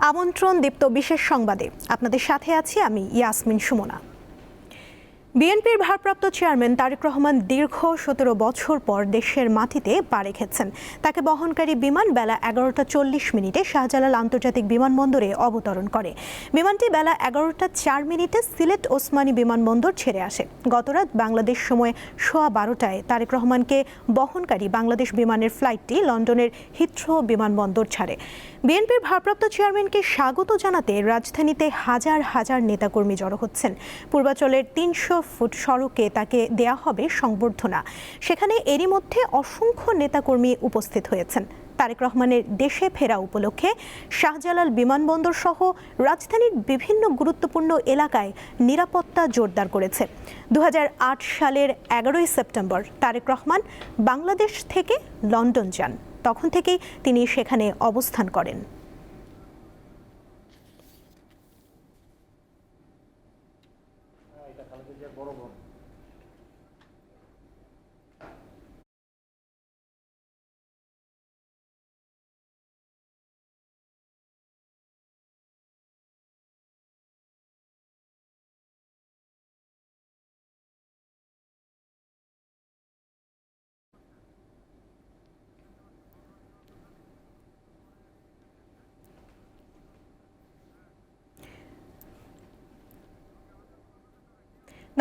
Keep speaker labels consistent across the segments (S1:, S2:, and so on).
S1: আমন্ত্রণ দীপ্ত বিশেষ সংবাদে আপনাদের সাথে আছি আমি ইয়াসমিন সুমনা। বিএনপির ভারপ্রাপ্ত চেয়ারম্যান তারেক রহমান দীর্ঘ ১৭ বছর পর দেশের মাটিতে পা রেখেছেন। তাকে বহনকারী বিমান বেলা ১১টা ৪০ মিনিটে শাহজালাল আন্তর্জাতিক বিমানবন্দরে অবতরণ করে। বিমানটি বেলা ১১টা ৪ মিনিটে সিলেট ওসমানী বিমানবন্দর ছেড়ে আসে। গতরাত বাংলাদেশ সময় সোয়া ১২টায় তারেক রহমানকে বহনকারী বাংলাদেশ বিমানের ফ্লাইটটি লন্ডনের হিথ্রো বিমানবন্দর ছাড়ে। বিএনপির ভারপ্রাপ্ত চেয়ারম্যানকে স্বাগত জানাতে রাজধানীতে হাজার হাজার নেতাকর্মী জড়ো হচ্ছেন। পূর্বাচলের ৩০০ ফুট সড়কে তাকে দেয়া হবে সংবর্ধনা। সেখানে এরই মধ্যে অসংখ্য নেতাকর্মী উপস্থিত হয়েছেন। তারেক রহমানের দেশে ফেরা উপলক্ষে শাহজালাল বিমানবন্দর সহ রাজধানীর বিভিন্ন গুরুত্বপূর্ণ এলাকায় নিরাপত্তা জোরদার করেছে। ২০০৮ সালের ১১ই সেপ্টেম্বর তারেক রহমান বাংলাদেশ থেকে লন্ডন যান। তখন থেকেই তিনি সেখানে অবস্থান করেন।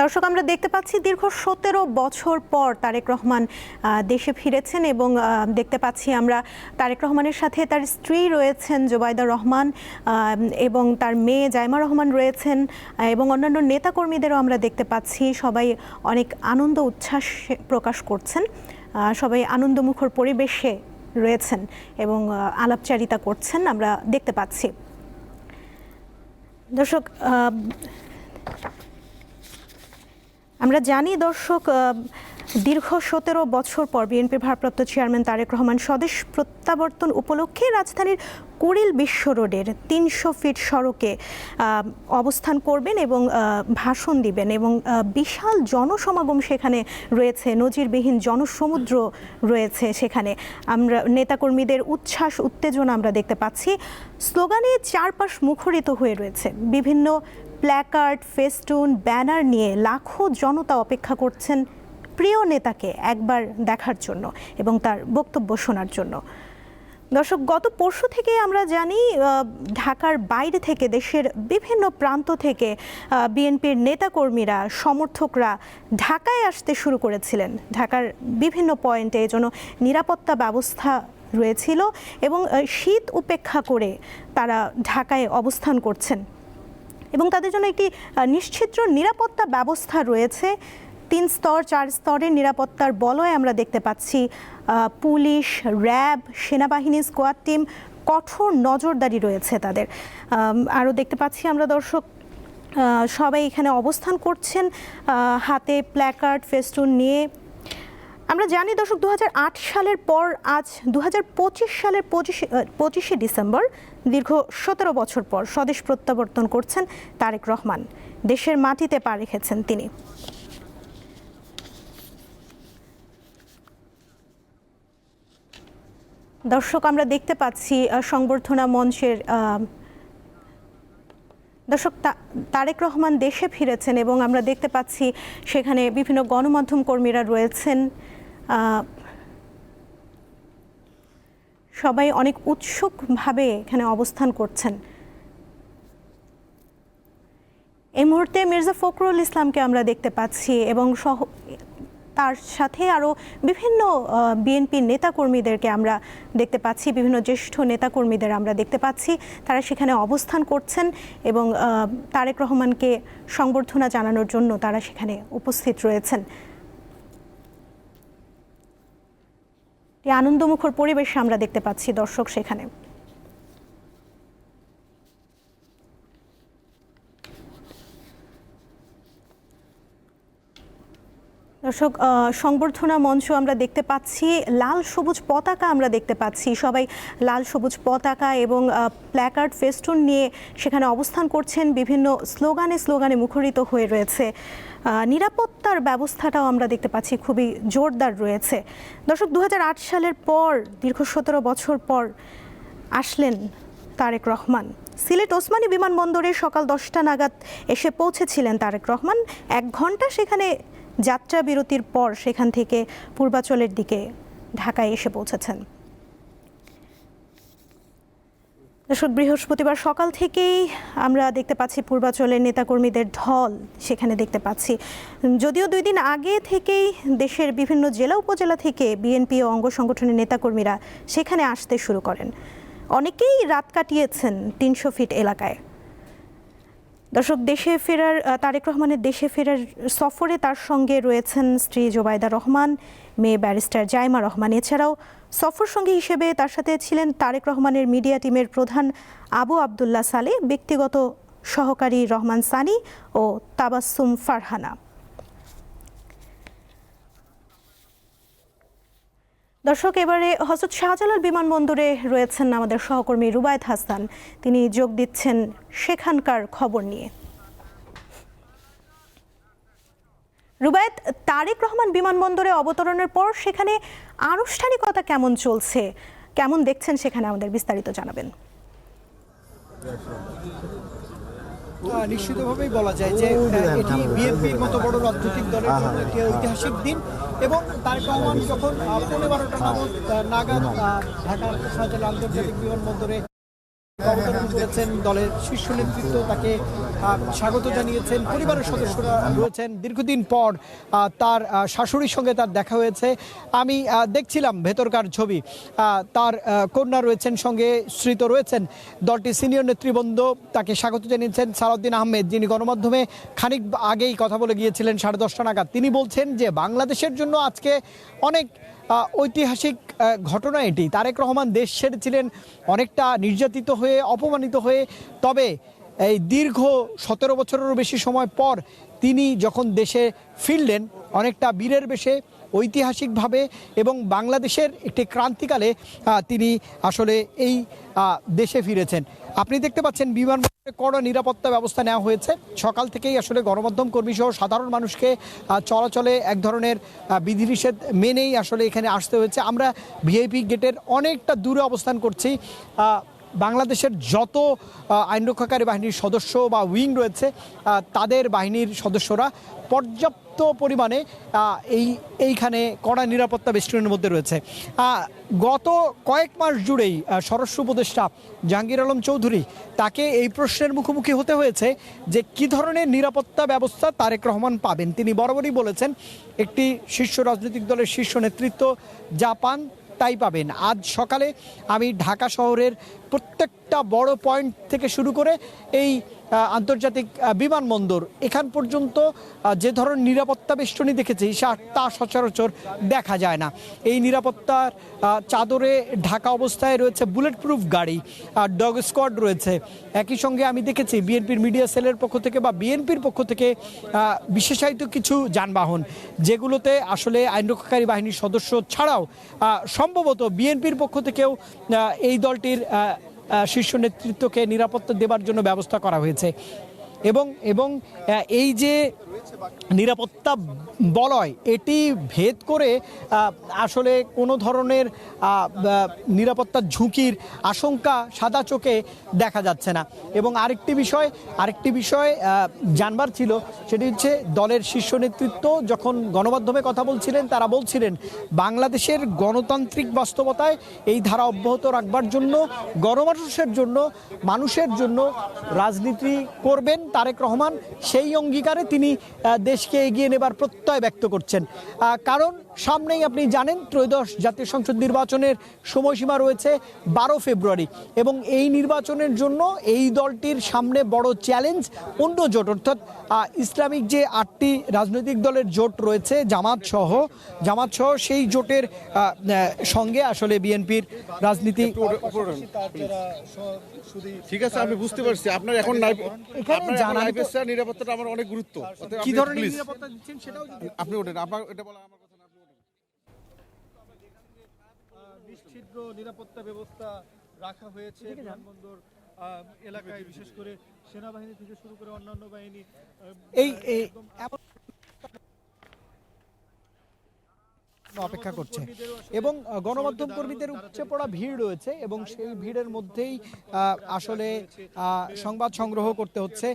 S1: দর্শক, আমরা দেখতে পাচ্ছি দীর্ঘ ১৭ বছর পর তারেক রহমান দেশে ফিরেছেন এবং দেখতে পাচ্ছি আমরা তারেক রহমানের সাথে তার স্ত্রী রয়েছেন জোবাইদা রহমান এবং তার মেয়ে জাইমা রহমান রয়েছেন এবং অন্যান্য নেতাকর্মীদেরও আমরা দেখতে পাচ্ছি। সবাই অনেক আনন্দ উচ্ছ্বাস প্রকাশ করছেন, সবাই আনন্দমুখর পরিবেশে রয়েছেন এবং আলাপচারিতা করছেন আমরা দেখতে পাচ্ছি। দর্শক, আমরা জানি দর্শক, দীর্ঘ ১৭ বছর পর বিএনপির ভারপ্রাপ্ত চেয়ারম্যান তারেক রহমান স্বদেশ প্রত্যাবর্তন উপলক্ষে রাজধানীর কুড়িল বিশ্ব রোডের ৩০০ ফিট সড়কে অবস্থান করবেন এবং ভাষণ দিবেন এবং বিশাল জনসমাগম সেখানে রয়েছে, নজিরবিহীন জনসমুদ্র রয়েছে সেখানে। আমরা নেতাকর্মীদের উচ্ছ্বাস উত্তেজনা আমরা দেখতে পাচ্ছি। স্লোগানে চারপাশ মুখরিত হয়ে রয়েছে। বিভিন্ন প্ল্যাকার্ড, ফেস্টুন, ব্যানার নিয়ে লাখো জনতা অপেক্ষা করছেন প্রিয় নেতাকে একবার দেখার জন্য এবং তার বক্তব্য শোনার জন্য। দর্শক, গত পরশু থেকে আমরা জানি ঢাকার বাইরে থেকে দেশের বিভিন্ন প্রান্ত থেকে বিএনপির নেতাকর্মীরা, সমর্থকরা ঢাকায় আসতে শুরু করেছিলেন। ঢাকার বিভিন্ন পয়েন্টে এজন্য নিরাপত্তা ব্যবস্থা রয়েছিল এবং শীত উপেক্ষা করে তারা ঢাকায় অবস্থান করছেন এবং তাদের জন্য একটি নিশ্চিদ্র নিরাপত্তা ব্যবস্থা রয়েছে। ৩ স্তর ৪ স্তরের নিরাপত্তার বলয় আমরা দেখতে পাচ্ছি। পুলিশ, র্যাব, সেনাবাহিনী, স্কোয়াড টিম কঠোর নজরদারি রয়েছে তাদের। আরও দেখতে পাচ্ছি আমরা দর্শক, সবাই এখানে অবস্থান করছেন হাতে প্ল্যাকার্ড, ফেস্টুন নিয়ে। আমরা জানি দর্শক, ২০০৮ সালের পর আজ ২০২৫ সালের ২৫শে ডিসেম্বর দীর্ঘ ১৭ বছর পর স্বদেশ প্রত্যাবর্তন করছেন তারেক রহমান। দেশের মাটিতে পা রেখেছেন তিনি। দর্শক, আমরা দেখতে পাচ্ছি সংবর্ধনা মঞ্চের দর্শক, তারেক রহমান দেশে ফিরেছেন এবং আমরা দেখতে পাচ্ছি সেখানে বিভিন্ন গণমাধ্যম কর্মীরা রয়েছেন। সবাই অনেক উৎসুকভাবে এখানে অবস্থান করছেন। এই মুহূর্তে মির্জা ফখরুল ইসলামকে আমরা দেখতে পাচ্ছি এবং তার সাথে আরও বিভিন্ন বিএনপি নেতাকর্মীদেরকে আমরা দেখতে পাচ্ছি, বিভিন্ন জ্যেষ্ঠ নেতাকর্মীদের আমরা দেখতে পাচ্ছি। তারা সেখানে অবস্থান করছেন এবং তারেক রহমানকে সংবর্ধনা জানানোর জন্য তারা সেখানে উপস্থিত রয়েছেন। আনন্দমুখর পরিবেশ আমরা দেখতে পাচ্ছি দর্শক সেখানে। দর্শক, সংবর্ধনা মঞ্চ আমরা দেখতে পাচ্ছি, লাল সবুজ পতাকা আমরা দেখতে পাচ্ছি। সবাই লাল সবুজ পতাকা এবং প্ল্যাকার্ড, ফেস্টুন নিয়ে সেখানে অবস্থান করছেন। বিভিন্ন স্লোগানে মুখরিত হয়ে রয়েছে। নিরাপত্তার ব্যবস্থাটাও আমরা দেখতে পাচ্ছি খুবই জোরদার রয়েছে। দর্শক, ২০০৮ সালের পর দীর্ঘ ১৭ বছর পর আসলেন তারেক রহমান। সিলেট ওসমানী বিমানবন্দরে সকাল 10টা নাগাদ এসে পৌঁছেছিলেন তারেক রহমান। 1 ঘন্টা সেখানে যাত্রা বিরতির পর সেখান থেকে পূর্বাচলের দিকে ঢাকায় এসে পৌঁছেছেন। বৃহস্পতিবার সকাল থেকেই আমরা দেখতে পাচ্ছি পূর্বাচলের নেতাকর্মীদের ঢল সেখানে দেখতে পাচ্ছি। যদিও 2 দিন আগে থেকেই দেশের বিভিন্ন জেলা উপজেলা থেকে বিএনপি ও অঙ্গ সংগঠনের নেতাকর্মীরা সেখানে আসতে শুরু করেন। অনেকেই রাত কাটিয়েছেন 300 ফিট এলাকায়। দর্শক, দেশে ফেরার তারেক রহমানের দেশে ফেরার সফরে তার সঙ্গে রয়েছেন স্ত্রী জোবাইদা রহমান, মেয়ে ব্যারিস্টার জাইমা রহমান। এছাড়াও সফর সঙ্গী হিসেবে তার সাথে ছিলেন তারেক রহমানের মিডিয়া টিমের প্রধান আবু আবদুল্লাহ সালে, ব্যক্তিগত সহকারী রহমান সানি ও তাবাসসুম ফারহানা। দর্শক, এবারে হযরত শাহজালাল বিমানবন্দরে রয়েছেন আমাদের সহকর্মী রুবায়েত হাসান। তিনি যোগ দিচ্ছেন সেখানকার খবর নিয়ে। রুবায়েত, তারেক রহমান বিমানবন্দরে অবতরণের পর সেখানে আনুষ্ঠানিকতা কেমন চলছে, কেমন দেখছেন সেখানে, আমাদের বিস্তারিত জানাবেন।
S2: নিশ্চিতভাবেই বলা যায় যে এটি বিএনপির মতো বড় রাজনৈতিক দলের জন্য একটি ঐতিহাসিক দিন। এবং তারেক রহমান যখন 12:15 নাগাদ ঢাকার শাহজালাল আন্তর্জাতিক বিমানবন্দরে অবতরণ করেছেন, দলের শীর্ষ নেতৃত্ব তাকে স্বাগত জানিয়েছেন। পরিবারের সদস্যরা রয়েছেন। দীর্ঘদিন পর তার শাশুড়ির সঙ্গে তার দেখা হয়েছে। আমি দেখছিলাম ভেতরকার ছবি। তার কন্যা রয়েছেন, সঙ্গে স্ত্রী তো রয়েছেন। দলটির সিনিয়র নেতৃবৃন্দ তাকে স্বাগত জানিয়েছেন। সালাউদ্দিন আহমেদ, যিনি গণমাধ্যমে খানিক আগেই কথা বলে গিয়েছিলেন 10:30 নাগাদ, তিনি বলছেন যে বাংলাদেশের জন্য আজকে অনেক ঐতিহাসিক ঘটনা এটি। তারেক রহমান দেশ ছেড়েছিলেন অনেকটা নির্যাতিত হয়ে, অপমানিত হয়ে। তবে এই দীর্ঘ 17 বছরেরও বেশি সময় পর তিনি যখন দেশে ফিরলেন অনেকটা বীরের বেশে, ঐতিহাসিকভাবে, এবং বাংলাদেশের একটি ক্রান্তিকালে তিনি আসলে এই দেশে ফিরেছেন। আপনি দেখতে পাচ্ছেন বিমানবন্দরে কড়া নিরাপত্তা ব্যবস্থা নেওয়া হয়েছে। সকাল থেকেই আসলে গণমাধ্যম কর্মী সহ সাধারণ মানুষকে চলাচলে এক ধরনের বিধিনিষেধ মেনেই আসলে এখানে আসতে হয়েছে। আমরা ভিআইপি গেটের অনেকটা দূরে অবস্থান করছি। বাংলাদেশের যত আইনরক্ষাকারী বাহিনীর সদস্য বা উইং রয়েছে তাদের বাহিনীর সদস্যরা পর্যাপ্ত পরিমাণে এইখানে কড়া নিরাপত্তা বেষ্টনীর মধ্যে রয়েছে। গত কয়েক মাস জুড়েই স্বরাষ্ট্র উপদেষ্টা জাহাঙ্গীর আলম চৌধুরী, তাকে এই প্রশ্নের মুখোমুখি হতে হয়েছে যে কী ধরনের নিরাপত্তা ব্যবস্থা তারেক রহমান পাবেন। তিনি বরাবরই বলেছেন একটি শীর্ষ রাজনৈতিক দলের শীর্ষ নেতৃত্ব যা পান তাই পাবেন। আজ সকালে আমি ঢাকা শহরের প্রত্যেকটা বড় পয়েন্ট থেকে শুরু করে এই আন্তর্জাতিক বিমানবন্দর এখান পর্যন্ত যে ধরনের নিরাপত্তা বেষ্টনী দেখেছি তা সচরাচর দেখা যায় না। এই নিরাপত্তার চাদরে ঢাকা অবস্থায় রয়েছে বুলেট প্রুফ গাড়ি, ডগ স্কোয়াড রয়েছে। একই সঙ্গে আমি দেখেছি বিএনপির মিডিয়া সেলের পক্ষ থেকে বা বিএনপির পক্ষ থেকে বিশেষায়িত কিছু যানবাহন, যেগুলোতে আসলে আইনরক্ষাকারী বাহিনীর সদস্য ছাড়াও সম্ভবত বিএনপির পক্ষ থেকেও এই দলটির শীর্ষ নেতৃত্বকে নিরাপত্তা দেবার জন্য ব্যবস্থা করা হয়েছে। এবং এই যে নিরাপত্তা বলয়, এটি ভেদ করে আসলে কোনো ধরনের নিরাপত্তার ঝুঁকির আশঙ্কা সাদা চোখে দেখা যাচ্ছে না। এবং আরেকটি বিষয় জানবার ছিল, সেটি হচ্ছে দলের শীর্ষ নেতৃত্ব যখন গণমাধ্যমে কথা বলছিলেন, তারা বলছিলেন বাংলাদেশের গণতান্ত্রিক বাস্তবতায় এই ধারা অব্যাহত রাখবার জন্য, মানুষের জন্য রাজনীতি করবেন তারেক রহমান। সেই অঙ্গীকারে তিনি দেশকে এগিয়ে নেবার প্রত্যয় ব্যক্ত করছেন। কারণ সামনেই আপনি জানেন ত্রয়োদশ জাতীয় সংসদ নির্বাচনের সময়সীমা রয়েছে 12 ফেব্রুয়ারি, এবং এই নির্বাচনের জন্য এই দলটির সামনে বড় চ্যালেঞ্জ অন্য জোট, অর্থাৎ ইসলামিক যে 8টি রাজনৈতিক দলের জোট রয়েছে, জামাত সহ সেই জোটের সঙ্গে আসলে বিএনপির রাজনীতি।
S3: ঠিক আছে, আমি বুঝতে পারছি আপনার এখন নিরাপত্তাটা আমার অনেক গুরুত্ব।
S2: কি ধরনের নিরাপত্তা দিচ্ছেন সেটাও
S3: আপনি ওঠেন, আপনার এটা বলা আমার কথা না, আপনি ওঠেন।
S4: নিশ্চিদ্র নিরাপত্তা ব্যবস্থা রাখা হয়েছে বিমানবন্দর এলাকায়, বিশেষ করে সেনাবাহিনী থেকে শুরু করে অন্যান্য বাহিনী
S2: অপেক্ষা করছে এবং গণমাধ্যম কর্মীদের উপচে পড়া ভিড় রয়েছে এবং সেই ভিড়ের মধ্যেই আসলে সংবাদ সংগ্রহ করতে হচ্ছে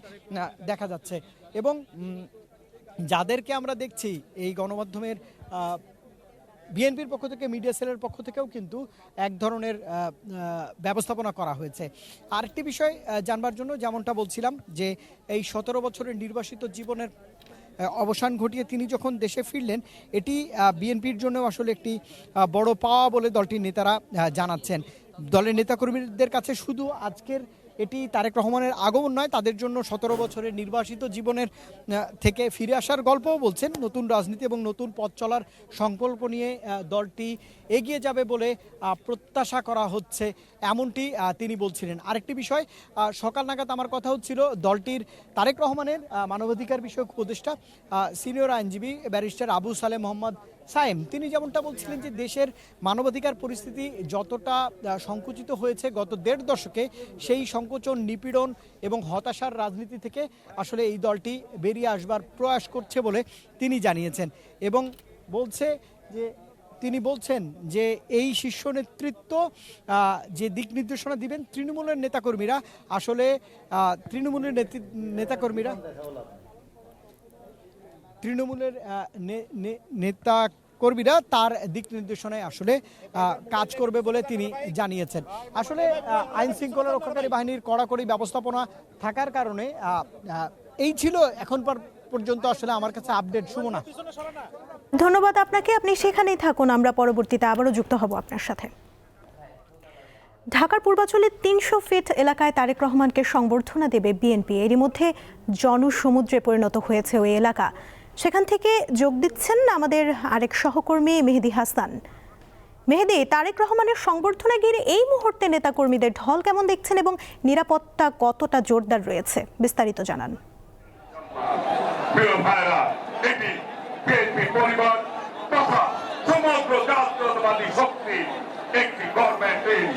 S2: দেখা যাচ্ছে। এবং যাদেরকে আমরা দেখছি এই গণমাধ্যমের বিএনপির পক্ষ থেকে, মিডিয়া সেলের পক্ষ থেকেও কিন্তু এক ধরনের ব্যবস্থাপনা করা হয়েছে। আরেকটি বিষয় জানবার জন্য, যেমনটা বলছিলাম যে এই 17 বছরের নির্বাসিত জীবনের অবসান ঘটিয়ে তিনি যখন দেশে ফিরলেন, এটি বিএনপির জন্য আসলে একটি বড় পাওয়া বলে দলটির নেতারা জানাচ্ছেন। দলের নেতাকর্মীদের কাছে শুধু আজকের এটি তারেক রহমানের আগমন নয়, তাদের জন্য 17 বছরের নির্বাসিত জীবনের থেকে ফিরে আসার গল্পও বলছেন। নতুন রাজনীতি এবং নতুন পথ চলার সংকল্প নিয়ে দলটি এগিয়ে যাবে বলে প্রত্যাশা করা হচ্ছে, এমনটি তিনি বলছিলেন। আরেকটি বিষয়, সকাল নাগাদ আমার কথা হচ্ছিল দলটির তারেক রহমানের মানবাধিকার বিষয়ক উপদেষ্টা সিনিয়র আইনজীবী ব্যারিস্টার আবু সালেহ মোহাম্মদ সায়েম, তিনি যেমনটা বলছিলেন যে দেশের মানবাধিকার পরিস্থিতি যতটা সংকুচিত হয়েছে গত 1.5 দশকে, সেই সংকোচন, নিপীড়ন এবং হতাশার রাজনীতি থেকে আসলে এই দলটি বেরিয়ে আসবার প্রয়াস করছে বলে তিনি জানিয়েছেন। এবং তিনি বলছেন যে এই শীর্ষ নেতৃত্ব যে দিক নির্দেশনা দিবেন, তৃণমূলের নেতাকর্মীরা আসলে তৃণমূলের নেতাকর্মীরা তার দিক নির্দেশনায় আসলে কাজ করবে বলে তিনি জানিয়েছেন। আসলে আইন শৃঙ্খলা রক্ষাকারী বাহিনীর কড়াকড়ি ব্যবস্থাপনা থাকার কারণে এই ছিল এখন পর্যন্ত আসলে আমার কাছে আপডেট। সুমনা,
S1: ধন্যবাদ আপনাকে, আপনি সেখানেই থাকুন, আমরা পরবর্তীতে আবারও যুক্ত হব আপনার সাথে। ঢাকার পূর্বাঞ্চলের 300 ফিট এলাকায় তারেক রহমানকে সংবর্ধনা দেবে বিএনপি। এরই মধ্যে জনসমুদ্রে পরিণত হয়েছে ওই এলাকা। সেখান থেকে যোগ দিচ্ছেন আমাদের আরেক সহকর্মী মেহেদি হাসান। মেহেদি, তারেক রহমানের সংবর্ধনা ঘিরে এই মুহূর্তে নেতাকর্মীদের ঢল কেমন দেখছেন এবং নিরাপত্তা কতটা জোরদার রয়েছে, বিস্তারিত জানান।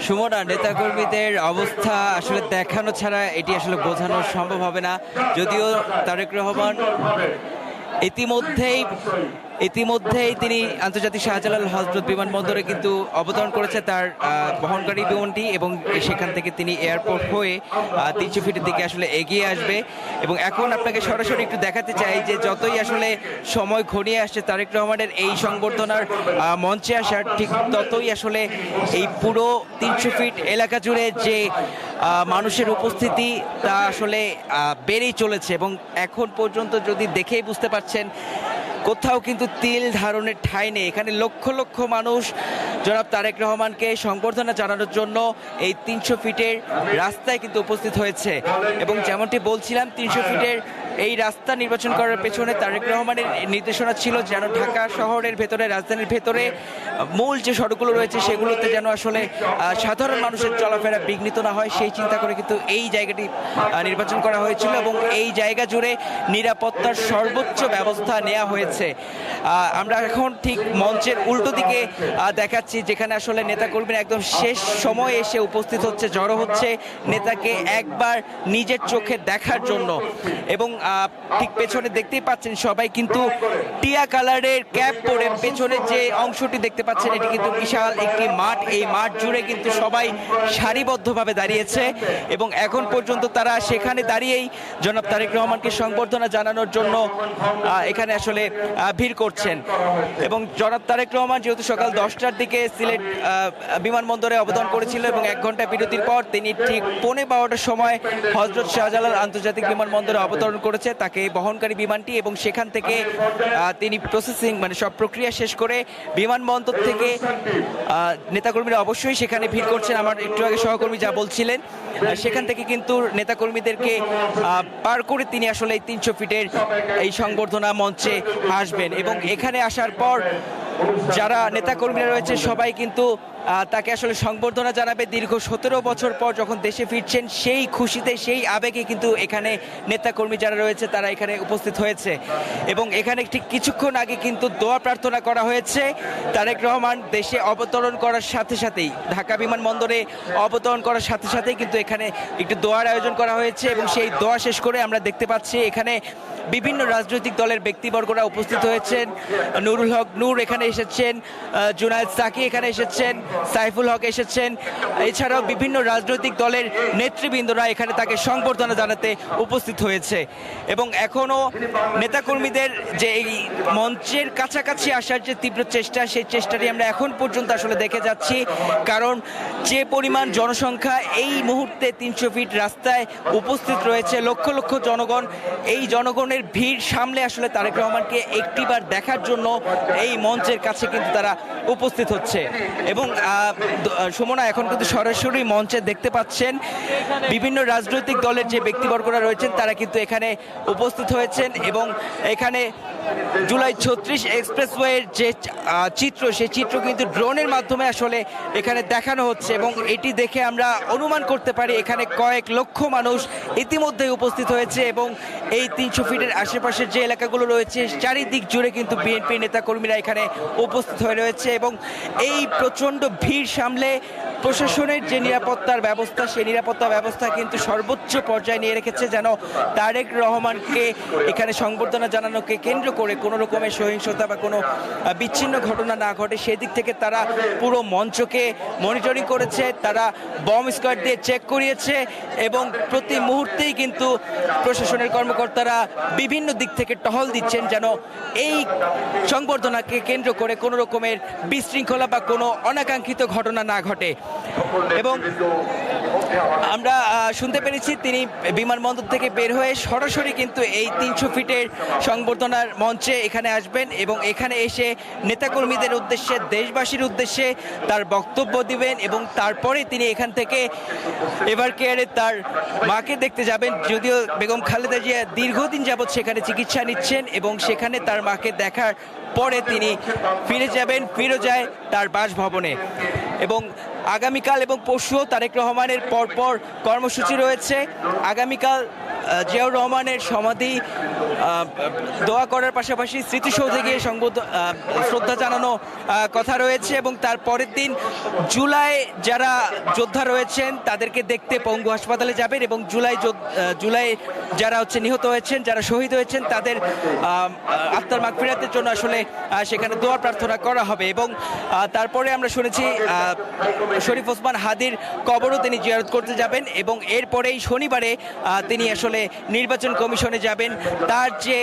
S5: সুমনা, নেতাকর্মীদের অবস্থা আসলে দেখানো ছাড়া এটি আসলে বোঝানো সম্ভব হবে না। যদিও তারেক রহমান ইতিমধ্যেই তিনি আন্তর্জাতিক শাহজালাল হজরত বিমানবন্দরে কিন্তু অবতরণ করেছে তার বহনকারী বিমানটি, এবং সেখান থেকে তিনি এয়ারপোর্ট হয়ে 300 ফিটের দিকে আসলে এগিয়ে আসবে। এবং এখন আপনাকে সরাসরি একটু দেখাতে চাই যে যতই আসলে সময় ঘনিয়ে আসছে তারেক রহমানের এই সংবর্ধনার মঞ্চে আসার, ঠিক ততই আসলে এই পুরো 300 ফিট এলাকা জুড়ে যে মানুষের উপস্থিতি তা আসলে বেড়েই চলেছে। এবং এখন পর্যন্ত যদি দেখেই বুঝতে পারছেন, কোথাও কিন্তু তিল ধারণের ঠাঁই নেই। এখানে লক্ষ লক্ষ মানুষ জনাব তারেক রহমানকে সংবর্ধনা জানানোর জন্য এই 300 ফিটের রাস্তায় কিন্তু উপস্থিত হয়েছে। এবং যেমনটি বলছিলাম, 300 ফিটের এই রাস্তা নির্বাচন করার পেছনে তারেক রহমানের নির্দেশনা ছিল যেন ঢাকা শহরের ভেতরে, রাজধানীর ভেতরে মূল যে সড়কগুলো রয়েছে সেগুলোতে যেন আসলে সাধারণ মানুষের চলাফেরা বিঘ্নিত না হয়, সেই চিন্তা করে কিন্তু এই জায়গাটি নির্বাচন করা হয়েছিল। এবং এই জায়গা জুড়ে নিরাপত্তার সর্বোচ্চ ব্যবস্থা নেওয়া হয়েছে। আমরা এখন ঠিক মঞ্চের উল্টো দিকে দেখাচ্ছি, যেখানে আসলে নেতাকর্মীরা একদম শেষ সময়ে এসে উপস্থিত হচ্ছে, জড়ো হচ্ছে নেতাকে একবার নিজের চোখে দেখার জন্য। এবং ঠিক পেছনে দেখতেই পাচ্ছেন সবাই কিন্তু টিয়া কালারের ক্যাপ পরে, পেছনে যে অংশটি দেখতে পাচ্ছেন এটি কিন্তু বিশাল একটি মাঠ। এই মাঠ জুড়ে কিন্তু সবাই সারিবদ্ধভাবে দাঁড়িয়েছে এবং এখন পর্যন্ত তারা সেখানে দাঁড়িয়েই জনাব তারেক রহমানকে সংবর্ধনা জানানোর জন্য এখানে আসলে ভিড় করছেন। এবং জনাব তারেক রহমান যেহেতু সকাল 10টার দিকে সিলেট বিমানবন্দরে অবতরণ করেছিল এবং 1 ঘন্টা বিরতির পর তিনি ঠিক 12:15টার সময় হজরত শাহজালাল আন্তর্জাতিক বিমানবন্দরে অবতরণ করেছে তাকে বহনকারী বিমানটি। এবং সেখান থেকে তিনি প্রসেসিং মানে সব প্রক্রিয়া শেষ করে বিমানবন্দর থেকে নেতাকর্মীরা অবশ্যই সেখানে ভিড় করছেন। আমার একটু আগে সহকর্মী যা বলছিলেন, সেখান থেকে কিন্তু নেতাকর্মীদেরকে পার করে তিনি আসলে এই 300 ফিটের এই সংবর্ধনা মঞ্চে আসবেন। এবং এখানে আসার পর যারা নেতাকর্মীরা রয়েছে সবাই কিন্তু তাকে আসলে সংবর্ধনা জানাবে। দীর্ঘ 17 বছর পর যখন দেশে ফিরছেন সেই খুশিতে, সেই আবেগে কিন্তু এখানে নেতাকর্মী যারা রয়েছে তারা এখানে উপস্থিত হয়েছে। এবং এখানে ঠিক কিছুক্ষণ আগে কিন্তু দোয়া প্রার্থনা করা হয়েছে। তারেক রহমান দেশে অবতরণ করার সাথে সাথেই, ঢাকা বিমানবন্দরে অবতরণ করার সাথে সাথেই কিন্তু এখানে একটু দোয়ার আয়োজন করা হয়েছে। এবং সেই দোয়া শেষ করে আমরা দেখতে পাচ্ছি এখানে বিভিন্ন রাজনৈতিক দলের ব্যক্তিবর্গরা উপস্থিত হয়েছেন। নুরুল হক নূর এখানে এসেছেন, জুনায়েদ সাকি এখানে এসেছেন, সাইফুল হক এসেছেন, এছাড়াও বিভিন্ন রাজনৈতিক দলের নেতৃবৃন্দরা এখানে তাকে সংবর্ধনা জানাতে উপস্থিত হয়েছে। এবং এখনও নেতাকর্মীদের যে এই মঞ্চের কাছাকাছি আসার যে তীব্র চেষ্টা, সেই চেষ্টাটি আমরা এখন পর্যন্ত আসলে দেখে যাচ্ছি। কারণ যে পরিমাণ জনসংখ্যা এই মুহূর্তে 300 ফিট রাস্তায় উপস্থিত রয়েছে, লক্ষ লক্ষ জনগণ, এই জনগণের ভিড় সামলে আসলে তারেক রহমানকে একটিবার দেখার জন্য এই মঞ্চের কাছে কিন্তু তারা উপস্থিত হচ্ছে। এবং সুমনা, এখন কিন্তু সরাসরি মঞ্চে দেখতে পাচ্ছেন বিভিন্ন রাজনৈতিক দলের যে ব্যক্তিবর্গরা রয়েছেন তারা কিন্তু এখানে উপস্থিত হয়েছেন। এবং এখানে জুলাই 36 এক্সপ্রেসওয়ের যে চিত্র, সেই চিত্র কিন্তু ড্রোনের মাধ্যমে আসলে এখানে দেখানো হচ্ছে। এবং এটি দেখে আমরা অনুমান করতে পারি এখানে কয়েক লক্ষ মানুষ ইতিমধ্যেই উপস্থিত হয়েছে। এবং এই 300 ফিটের আশেপাশের যে এলাকাগুলো রয়েছে চারিদিক জুড়ে কিন্তু বিএনপি নেতাকর্মীরা এখানে উপস্থিত হয়ে রয়েছে। এবং এই প্রচণ্ড ভিড় সামলে প্রশাসনের যে নিরাপত্তার ব্যবস্থা, সেই নিরাপত্তা ব্যবস্থা কিন্তু সর্বোচ্চ পর্যায়ে নিয়ে রেখেছে, যেন তারেক রহমানকে এখানে সংবর্ধনা জানানোকে কেন্দ্র করে কোনো রকমের সহিংসতা বা কোনো বিচ্ছিন্ন ঘটনা না ঘটে। সেদিক থেকে তারা পুরো মঞ্চকে মনিটরিং করেছে, তারা বম স্কোয়াড দিয়ে চেক করিয়েছে। এবং প্রতি মুহূর্তেই কিন্তু প্রশাসনের কর্মকর্তারা বিভিন্ন দিক থেকে টহল দিচ্ছেন, যেন এই সংবর্ধনাকে কেন্দ্র করে কোনো রকমের বিশৃঙ্খলা বা কোনো অনাকাঙ্ক্ষিত ঘটনা না ঘটে। এবং আমরা শুনতে পেরেছি তিনি বিমানবন্দর থেকে বের হয়ে সরাসরি কিন্তু এই 300 ফিটের সংবর্ধনার মঞ্চে এখানে আসবেন এবং এখানে এসে নেতাকর্মীদের উদ্দেশ্যে, দেশবাসীর উদ্দেশ্যে তার বক্তব্য দিবেন। এবং তারপরে তিনি এখান থেকে এভার কেয়ারে তার মাকে দেখতে যাবেন। যদিও বেগম খালেদা জিয়া দীর্ঘদিন যাবৎ সেখানে চিকিৎসা নিচ্ছেন এবং সেখানে তার মাকে দেখার পরে তিনি ফিরে যাবেন ফিরোজায় তার বাসভবনে। এবং আগামীকাল এবং পরশুও তারেক রহমানের পরপর কর্মসূচি রয়েছে। আগামীকাল জিয়াউর রহমানের সমাধি দোয়া করার পাশাপাশি স্মৃতিসৌধে গিয়ে শ্রদ্ধা জানানো কথা রয়েছে। এবং তার পরের দিন জুলাই যারা যোদ্ধা রয়েছেন তাদেরকে দেখতে পঙ্গু হাসপাতালে যাবেন এবং জুলাই যারা নিহত হয়েছেন, যারা শহীদ হয়েছেন, তাদের আত্মার মাগফিরাতের জন্য আসলে সেখানে দোয়া প্রার্থনা করা হবে। এবং তারপরে আমরা শুনেছি শরীফ ওসমান হাদির কবরও তিনি জিয়ারত করতে যাবেন। এবং এরপরেই শনিবারে তিনি আসলে নির্বাচন কমিশনে যাবেন। তার যে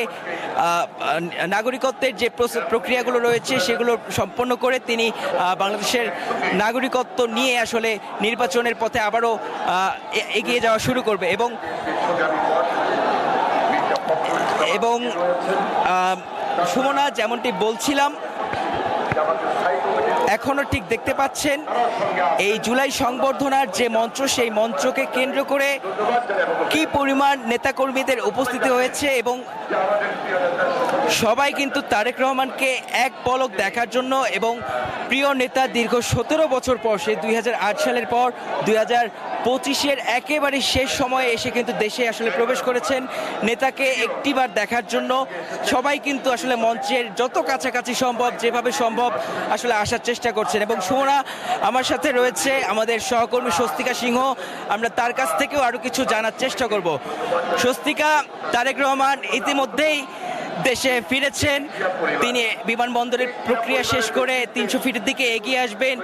S5: নাগরিকত্বের যে প্রক্রিয়াগুলো রয়েছে সেগুলো সম্পন্ন করে তিনি বাংলাদেশের নাগরিকত্ব নিয়ে আসলে নির্বাচনের পথে আবারও এগিয়ে যাওয়া শুরু করবে। এবং সুমনা, যেমনটি বলছিলাম, এখনো ঠিক দেখতে পাচ্ছেন এই জুলাই সংবর্ধনার যে মঞ্চ, সেই মঞ্চকে কেন্দ্র করে কি পরিমাণ নেতাকর্মীদের উপস্থিতি হয়েছে। এবং সবাই কিন্তু তারেক রহমানকে এক পলক দেখার জন্য এবং প্রিয় নেতা দীর্ঘ 17 বছর পর, সেই 2008 সালের পর 2025-এর একেবারে শেষ সময়ে এসে কিন্তু দেশে আসলে প্রবেশ করেছেন। নেতাকে একটিবার দেখার জন্য সবাই কিন্তু আসলে মঞ্চের যত কাছাকাছি সম্ভব, যেভাবে সম্ভব আসলে আসার চেষ্টা করছেন। এবং সুমনা, আমার সাথে রয়েছে আমাদের সহকর্মী স্বস্তিকা সিংহ, আমরা তার কাছ থেকেও আরও কিছু জানার চেষ্টা করব। স্বস্তিকা, তারেক রহমান ইতিমধ্যেই দেশে ফিরেছেন, তিনি বিমানবন্দরের প্রক্রিয়া শেষ করে 300 ফিটের দিকে এগিয়ে আসবেন।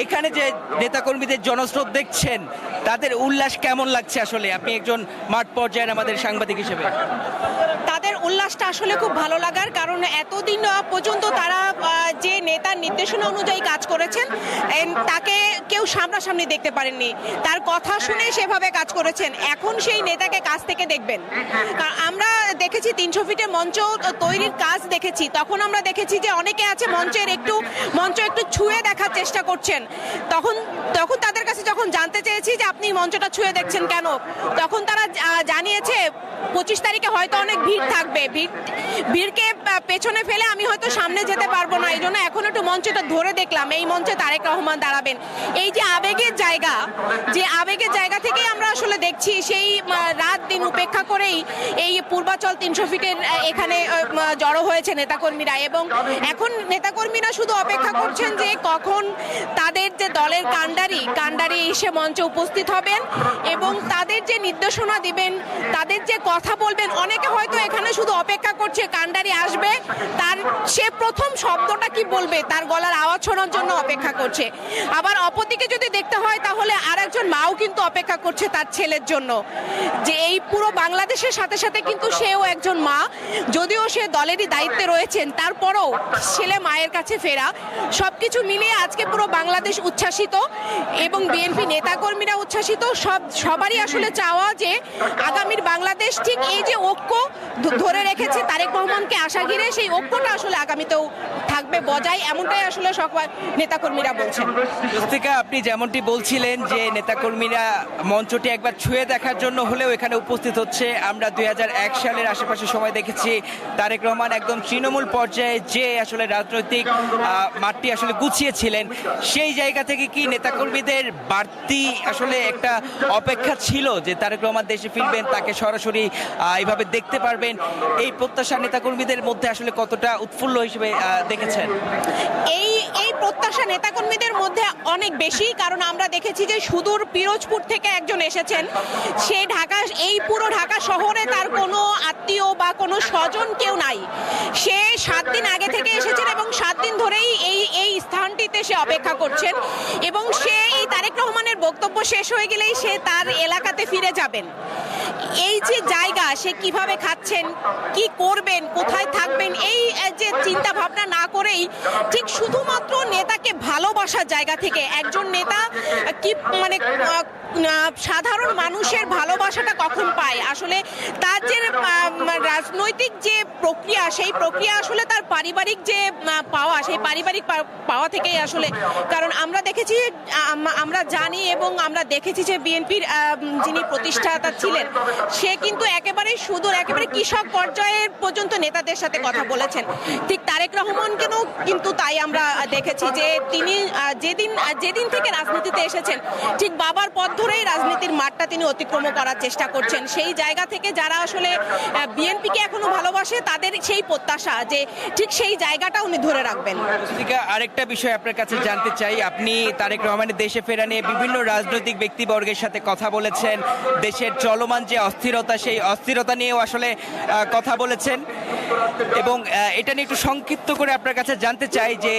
S5: এখানে যে নেতাকর্মীদের জনস্রোত দেখছেন, তাদের উল্লাস কেমন লাগছে? আসলে আপনি একজন মাঠ পর্যায়ের আমাদের সাংবাদিক হিসেবে।
S6: তাদের উল্লাসটা আসলে খুব ভালো লাগার, কারণ এতদিন পর্যন্ত তারা যে নেতার নির্দেশনা অনুযায়ী কাজ করেছেন তাকে কেউ সামনাসামনি দেখতে পারেননি, তার কথা শুনে সেভাবে কাজ করেছেন। এখন সেই নেতাকে কাছ থেকে দেখবেন। আমরা দেখেছি 300 ফিটের মঞ্চ তৈরির কাজ দেখেছি, তখন আমরা দেখেছি যে অনেকে আছে মঞ্চ একটু ছুঁয়ে দেখার চেষ্টা করছেন। তখন তাদের কাছে যখন জানতে চেয়েছি যে আপনি মঞ্চটা ছুঁয়ে দেখছেন কেন, তখন তারা জানিয়েছে 25 তারিখে হয়তো অনেক ভিড় থাকবে, ভিড়কে পেছনে ফেলে আমি হয়তো সামনে যেতে পারবো না, এই জন্য এখন একটু মঞ্চটা ধরে দেখলাম এই মঞ্চে তারেক রহমান দাঁড়াবেন। এই যে আবেগের জায়গা, যে আবেগের জায়গা থেকেই আমরা আসলে দেখছি সেই রাত দিন উপেক্ষা করেই এই পূর্বাচল 300 ফিটের এখানে জড়ো হয়েছে নেতাকর্মীরা, এবং এখন নেতাকর্মীরা শুধু অপেক্ষা করছেন যে কখন তাদের যে দলের কাণ্ডারি এসে মঞ্চে উপস্থিত হবেন এবং তাদের যে নির্দেশনা দিবেন, তাদের যে কথা বলবেন। অনেকে হয়তো এখানে শুধু অপেক্ষা করছে কাণ্ডারি আসবে, তার সে প্রথম শব্দটা কি বলবে তার গলার আওয়াজ শোনার জন্য অপেক্ষা করছে। আবার অপরদিকে যদি দেখতে হয় তাহলে আরেকজন মাও কিন্তু অপেক্ষা করছে তার ছেলের জন্য, যে এই পুরো বাংলাদেশের সাথে সাথে কিন্তু সেও একজন মা, যদিও সে দলেরই দায়িত্বে রয়েছেন, তারপরও ছেলে মায়ের কাছে ফেরা, সবকিছু মিলিয়ে আজকে পুরো বাংলাদেশ উচ্ছ্বাসিত এবং বিএনপি নেতাকর্মীরা উচ্ছ্বাসিত। সবারই আসলে চাওয়া যে আগামীর বাংলাদেশ ঠিক এই যে ঐক্য ধরে রেখেছে তারেক রহমানকে আশা ঘিরে, সেই ঐক্যটা আসলে আগামীতেও থাকবে বজায়, এমনটাই আসলে সকল নেতাকর্মীরা বলছেন।
S5: স্বস্তিকা, আপনি যেমনটি বলছিলেন যে নেতাকর্মীরা মঞ্চটি একবার ছুঁয়ে দেখার জন্য হলেও এখানে উপস্থিত হচ্ছে। আমরা 2001 সালের আশেপাশে সময় দেখেছি তারেক রহমান একদম তৃণমূল পর্যায়ে যে আসলে রাজনৈতিক মাঠটি আসলে গুছিয়েছিলেন, সেই জায়গা থেকে কি নেতাকর্মীদের বাড়তি আসলে একটা অপেক্ষা ছিল যে তারেক রহমান দেশে ফিরবেন, তাকে সরাসরি এইভাবে দেখতে পারবেন? এই প্রত্যাশা নেতাকর্মীদের মধ্যে আসলে কতটা উৎফুল্ল হিসেবে দেখেছেন?
S6: এই প্রত্যাশা নেতাকর্মীদের মধ্যে অনেক বেশি, কারণ আমরা দেখেছি যে সুদূর পিরোজপুর থেকে একজন এসেছেন, সে এই পুরো ঢাকা শহরে তার কোনো আত্মীয় বা কোনো স্বজন কেউ নাই, সে 7 দিন আগে থেকে এসেছেন এবং 7 দিন ধরেই এই স্থানটিতে সে অপেক্ষা করছেন, এবং সে এই তারেক রহমানের বক্তব্য শেষ হয়ে গেলেই সে তার এলাকাতে ফিরে যাবেন। এই যে জায়গা, সে কিভাবে খাচ্ছেন, কি করবেন, কোথায় থাকবেন, এই যে চিন্তা ভাবনা না করেই ঠিক শুধুমাত্র নেতাকে ভালোবাসার জায়গা থেকে, একজন নেতা কি মানে সাধারণ মানুষের ভালোবাসাটা কখন পায়, আসলে তার যে রাজনৈতিক যে প্রক্রিয়া, সেই প্রক্রিয়া আসলে তার পারিবারিক যে পাওয়া, সেই পারিবারিক পাওয়া থেকেই আসলে। কারণ আমরা দেখেছি, আমরা জানি এবং আমরা দেখেছি যে বিএনপির যিনি প্রতিষ্ঠাতা ছিলেন, সে কিন্তু একেবারে কৃষক পর্যায়ের পর্যন্ত নেতাদের সাথে কথা বলেছেন। ঠিক তারেক রহমানকেও কিন্তু তাই আমরা দেখেছি যে তিনি যেদিন থেকে রাজনীতিতে এসেছেন, ঠিক বাবার পথ ধরেই রাজনীতির মাঠটা তিনি অতিক্রম করার চেষ্টা করছেন। সেই জায়গা থেকে যারা আসলে বিএনপিকে এখনো ভালোবাসে, তাদের সেই প্রত্যাশা যে ঠিক সেই জায়গাটা উনি ধরে রাখবেন।
S5: আরেকটা বিষয় আপনার কাছে জানতে চাই, আপনি তারেক রহমানের দেশে ফেরা নিয়ে বিভিন্ন রাজনৈতিক ব্যক্তিবর্গের সাথে কথা বলেছেন, দেশের চলমান যে অস্থিরতা, সেই অস্থিরতা নিয়েও আসলে কথা বলেছেন, এবং এটা নিয়ে একটু সংক্ষিপ্ত করে আপনার কাছে জানতে চাই যে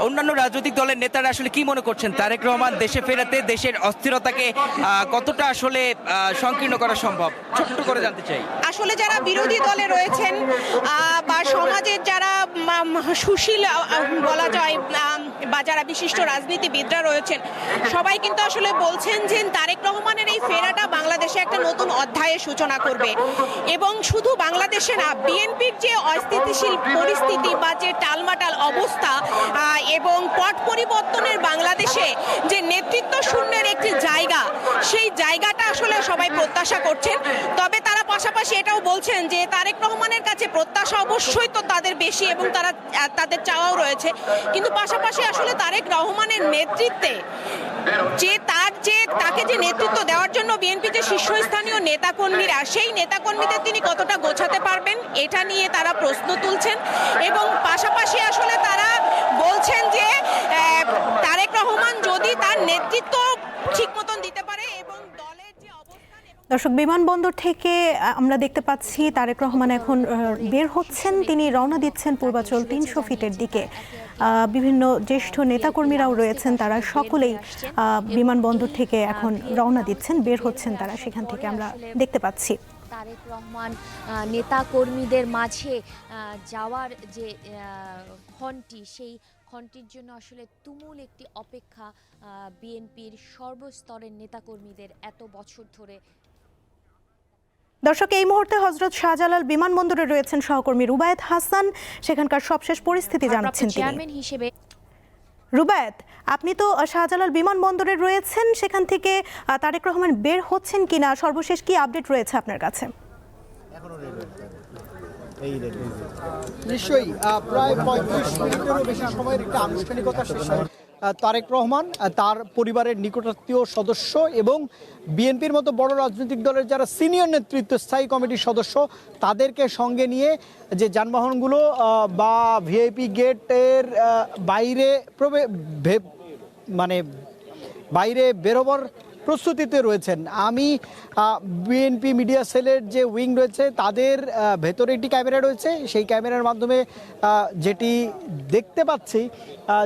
S5: অন্যান্য রাজনৈতিক দলের নেতারা আসলে কি মনে করছেন, তারেক রহমান দেশে ফেরাতে দেশের অস্থিরতাকে কতটা আসলে সংকীর্ণ করা সম্ভব? ছোট্ট করে জানতে চাই।
S6: আসলে যারা বিরোধী দলে রয়েছেন বা সমাজের যারা সুশীল বলা যায় বা যারা বিশিষ্ট রাজনীতিবিদরা রয়েছেন, সবাই কিন্তু আসলে বলছেন যে তারেক রহমানের এই ফেরাটা বাংলাদেশে একটা নতুন অধ্যায়ের সূচনা করবে, এবং শুধু বাংলাদেশে না, বিএনপির যে অস্থিতিশীল পরিস্থিতি বা যে টালমাটাল অবস্থা এবং পট পরিবর্তনের বাংলাদেশে যে নেতৃত্ব শূন্যের একটি জায়গা, সেই জায়গাটা আসলে সবাই প্রত্যাশা করছেন। তবে তারা পাশাপাশি এটাও বলছেন যে তারেক রহমানের কাছে প্রত্যাশা অবশ্যই তো তাদের বেশি এবং তাদের চাওয়াও রয়েছে, কিন্তু পাশাপাশি আসলে তারেক রহমানের নেতৃত্বে তাকে যে নেতৃত্ব দেওয়ার জন্য বিএনপি যে শীর্ষস্থানীয় নেতাকর্মীরা, সেই নেতাকর্মীদের তিনি কতটা গোছাতে পারবেন, এটা নিয়ে তারা প্রশ্ন তুলছেন। এবং পাশাপাশি আসলে তারা বলছেন যে তারেক রহমান যদি তার নেতৃত্ব ঠিক মতন দিতে পারে এবং দলের যে অবস্থান।
S1: দর্শক, বিমানবন্দর থেকে আমরা দেখতে পাচ্ছি তারেক রহমান এখন বের হচ্ছেন, তিনি রওনা দিচ্ছেন পূর্বাচল 300 ফিটের দিকে। বিভিন্ন জ্যেষ্ঠ নেতাকর্মীরাও রয়েছেন, তারা সকলেই বিমানবন্দর থেকে এখন রওনা দিচ্ছেন, বের হচ্ছেন তারা সেখান থেকে, আমরা দেখতে পাচ্ছি।
S7: তারেক রহমান নেতা কর্মীদের মাঝে যাওয়ার যে ক্ষণটি, সেই ক্ষণটির জন্য আসলে তুমুল একটি অপেক্ষা বিএনপির সর্বস্তরের নেতাকর্মীদের এত বছর ধরে।
S1: দর্শক, এই মুহূর্তে হযরত শাহজালাল বিমানবন্দরে রয়েছেন সহকর্মী রুবায়েত হাসান, সেখানকার সবশেষ পরিস্থিতি জানাচ্ছেন তিনি।
S7: চেয়ারম্যান হিসেবে
S1: রুবায়েত, আপনি তো শাহজালাল বিমানবন্দরে রয়েছেন, সেখান থেকে তারেক রহমান বের হচ্ছেন কিনা, সর্বশেষ কি আপডেট রয়েছে আপনার কাছে?
S2: নিশ্চয়ই প্রায় 35 মিনিটেরও বেশি সময়ের একটি আনুষ্ঠানিকতা শেষে তারেক রহমান তার পরিবারের নিকটাত্মীয় সদস্য এবং বিএনপির মতো বড় রাজনৈতিক দলের যারা সিনিয়র নেতৃত্ব স্থায়ী কমিটির সদস্য তাদেরকে সঙ্গে নিয়ে যে যানবাহনগুলো বা ভিআইপি গেটের বাইরে বাইরে বেরোবার প্রস্তুতিতে রয়েছেন। আমি বিএনপি মিডিয়া সেলের যে উইং রয়েছে তাদের ভেতরে একটি ক্যামেরা রয়েছে, সেই ক্যামেরার মাধ্যমে যেটি দেখতে পাচ্ছি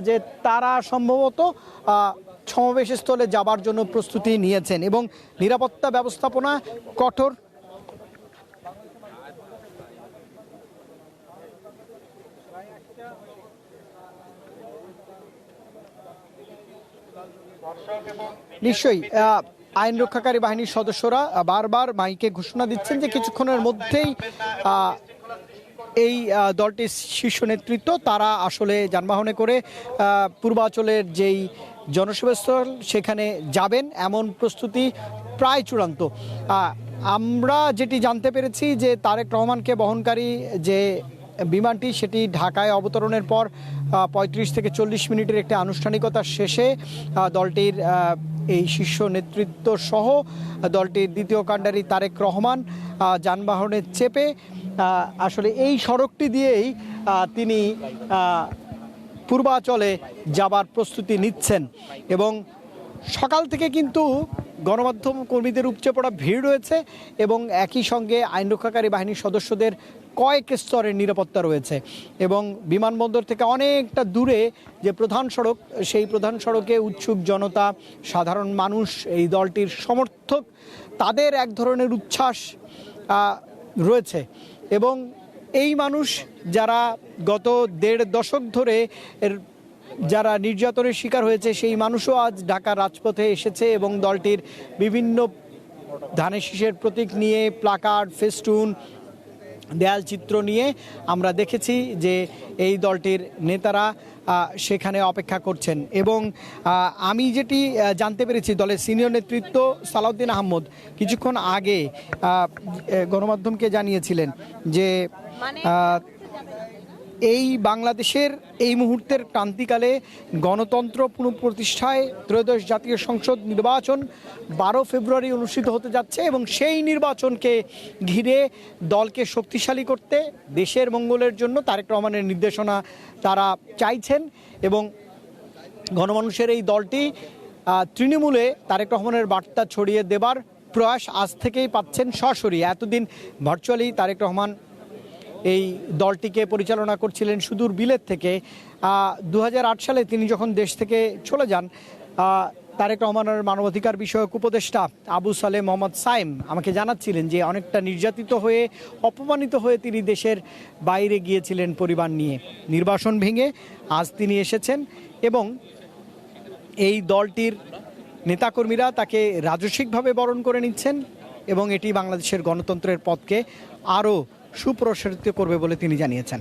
S2: যে তারা সম্ভবত সমাবেশস্থলে যাবার জন্য প্রস্তুতি নিয়েছেন এবং নিরাপত্তা ব্যবস্থাপনা কঠোর। নিশ্চয়ই আইন রক্ষাকারী বাহিনীর সদস্যরা বারবার মাইকে ঘোষণা দিচ্ছেন যে কিছুক্ষণের মধ্যেই এই দলটির শীর্ষ নেতৃত্ব তারা আসলে যানবাহনে করে পূর্বাঞ্চলের যেই জনসভাস্থল সেখানে যাবেন, এমন প্রস্তুতি প্রায় চূড়ান্ত। আমরা যেটি জানতে পেরেছি যে তারেক রহমানকে বহনকারী যে বিমানটি সেটি ঢাকায় অবতরণের পর 35 থেকে 40 মিনিটের একটি আনুষ্ঠানিকতা শেষে দলটির এই শীর্ষ নেতৃত্ব সহ দলটির দ্বিতীয় কাণ্ডারি তারেক রহমান যানবাহনে চেপে আসলে এই সড়কটি দিয়েই তিনি পূর্বাঞ্চলে যাবার প্রস্তুতি নিচ্ছেন এবং সকাল থেকে কিন্তু গণমাধ্যম কর্মীদের উপচে পড়া ভিড় রয়েছে এবং একই সঙ্গে আইন রক্ষাকারী বাহিনীর সদস্যদের কয়েক স্তরের নিরাপত্তা রয়েছে এবং বিমানবন্দর থেকে অনেকটা দূরে যে প্রধান সড়ক, সেই প্রধান সড়কে উৎসুক জনতা, সাধারণ মানুষ, এই দলটির সমর্থক, তাদের এক ধরনের উচ্ছ্বাস রয়েছে এবং এই মানুষ যারা গত 1.5 দশক ধরে যারা নির্যাতনের শিকার হয়েছে সেই মানুষও আজ ঢাকার রাজপথে এসেছে এবং দলটির বিভিন্ন ধানের শীষের প্রতীক নিয়ে প্লাকার্ড, ফেস্টুন, দেয়াল চিত্র নিয়ে আমরা দেখেছি যে এই দলটির নেতারা সেখানে অপেক্ষা করছেন এবং আমি যেটি জানতে পেরেছি দলের সিনিয়র নেতৃত্ব সালাউদ্দিন আহমদ কিছুক্ষণ আগে গণমাধ্যমকে জানিয়েছিলেন যে এই বাংলাদেশের এই মুহূর্তের ক্রান্তিকালে গণতন্ত্র পুনঃপ্রতিষ্ঠায় ত্রয়োদশ জাতীয় সংসদ নির্বাচন 12 ফেব্রুয়ারি অনুষ্ঠিত হতে যাচ্ছে এবং সেই নির্বাচনকে ঘিরে দলকে শক্তিশালী করতে দেশের মঙ্গলের জন্য তারেক রহমানের নির্দেশনা তারা চাইছেন এবং গণমানুষের এই দলটি তৃণমূলে তারেক রহমানের বার্তা ছড়িয়ে দেবার প্রয়াস আজ থেকেই পাচ্ছেন সরাসরি। এতদিন ভার্চুয়ালি তারেক রহমান এই দলটিকে পরিচালনা করছিলেন সুদূর বিলেত থেকে। 2008 সালে তিনি যখন দেশ থেকে চলে যান, তারেক রহমানের মানবাধিকার বিষয়ক উপদেষ্টা আবু সালেহ মোহাম্মদ সাইম আমাকে জানাচ্ছিলেন যে অনেকটা নির্যাতিত হয়ে, অপমানিত হয়ে তিনি দেশের বাইরে গিয়েছিলেন পরিবার নিয়ে। নির্বাসন ভেঙে আজ তিনি এসেছেন এবং এই দলটির নেতাকর্মীরা তাকে রাজস্বিকভাবে বরণ করে নিচ্ছেন এবং এটি বাংলাদেশের গণতন্ত্রের পথকে আরও সুপ্রসারিত করবে বলে তিনি জানিয়েছেন।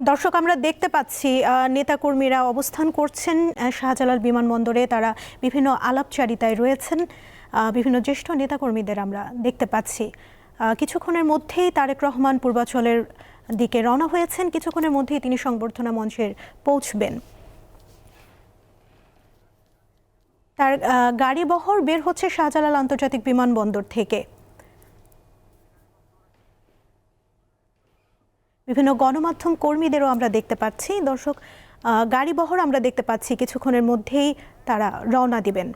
S1: দর্শক, আমরা দেখতে পাচ্ছি নেতাকর্মীরা অবস্থান করছেন শাহজালাল বিমানবন্দরে, তারা বিভিন্ন আলাপচারিতায় রয়েছেন। বিভিন্ন জ্যেষ্ঠ নেতাকর্মীদের আমরা দেখতে পাচ্ছি। কিছুক্ষণের মধ্যেই তারেক রহমান পূর্বাঞ্চলের দিকে রওনা হয়েছেন, কিছুক্ষণের মধ্যেই তিনি সংবর্ধনা মঞ্চে পৌঁছবেন। তার গাড়ি বহর বের হচ্ছে শাহজালাল আন্তর্জাতিক বিমানবন্দর থেকে। বিভিন্ন গণমাধ্যম কর্মীদেরও আমরা দেখতে পাচ্ছি। দর্শক, গাড়ি বহর আমরা দেখতে পাচ্ছি কিছুক্ষণের মধ্যেই তারা রওনা দিবেন।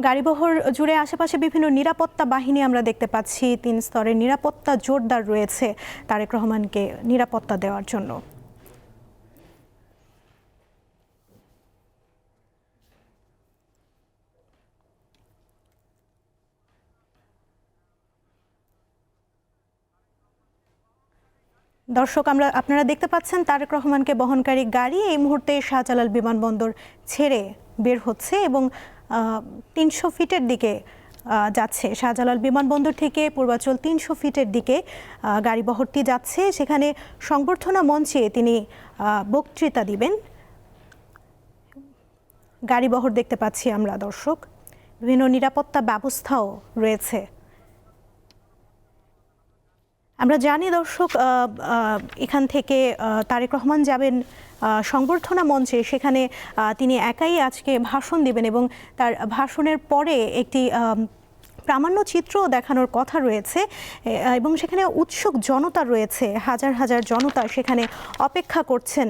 S1: গাড়িবহর জুড়ে আশেপাশে বিভিন্ন নিরাপত্তা বাহিনী আমরা দেখতে পাচ্ছি। 3 স্তরের নিরাপত্তা জোরদার রয়েছে তারেক রহমানকে নিরাপত্তা দেওয়ার জন্য। দর্শক, আপনারা দেখতে পাচ্ছেন তারেক রহমানকে বহনকারী গাড়ি এই মুহূর্তে শাহজালাল বিমানবন্দর ছেড়ে বের হচ্ছে এবং 300 ফিটের দিকে যাচ্ছে শাহজালাল বিমানবন্দর থেকে পূর্বাচল 300 ফিটের দিকে গাড়িবহরটি যাচ্ছে। সেখানে সংবর্ধনা মঞ্চে তিনি বক্তৃতা দিবেন। গাড়িবহর দেখতে পাচ্ছি আমরা দর্শক, বিভিন্ন নিরাপত্তা ব্যবস্থাও রয়েছে। আমরা জানি দর্শক এখান থেকে তারেক রহমান যাবেন সংবর্ধনা মঞ্চে, সেখানে তিনি একাই আজকে ভাষণ দিবেন এবং তার ভাষণের পরে একটি প্রামাণ্য চিত্র দেখানোর কথা রয়েছে এবং সেখানে উৎসুক জনতা রয়েছে, হাজার হাজার জনতা সেখানে অপেক্ষা করছেন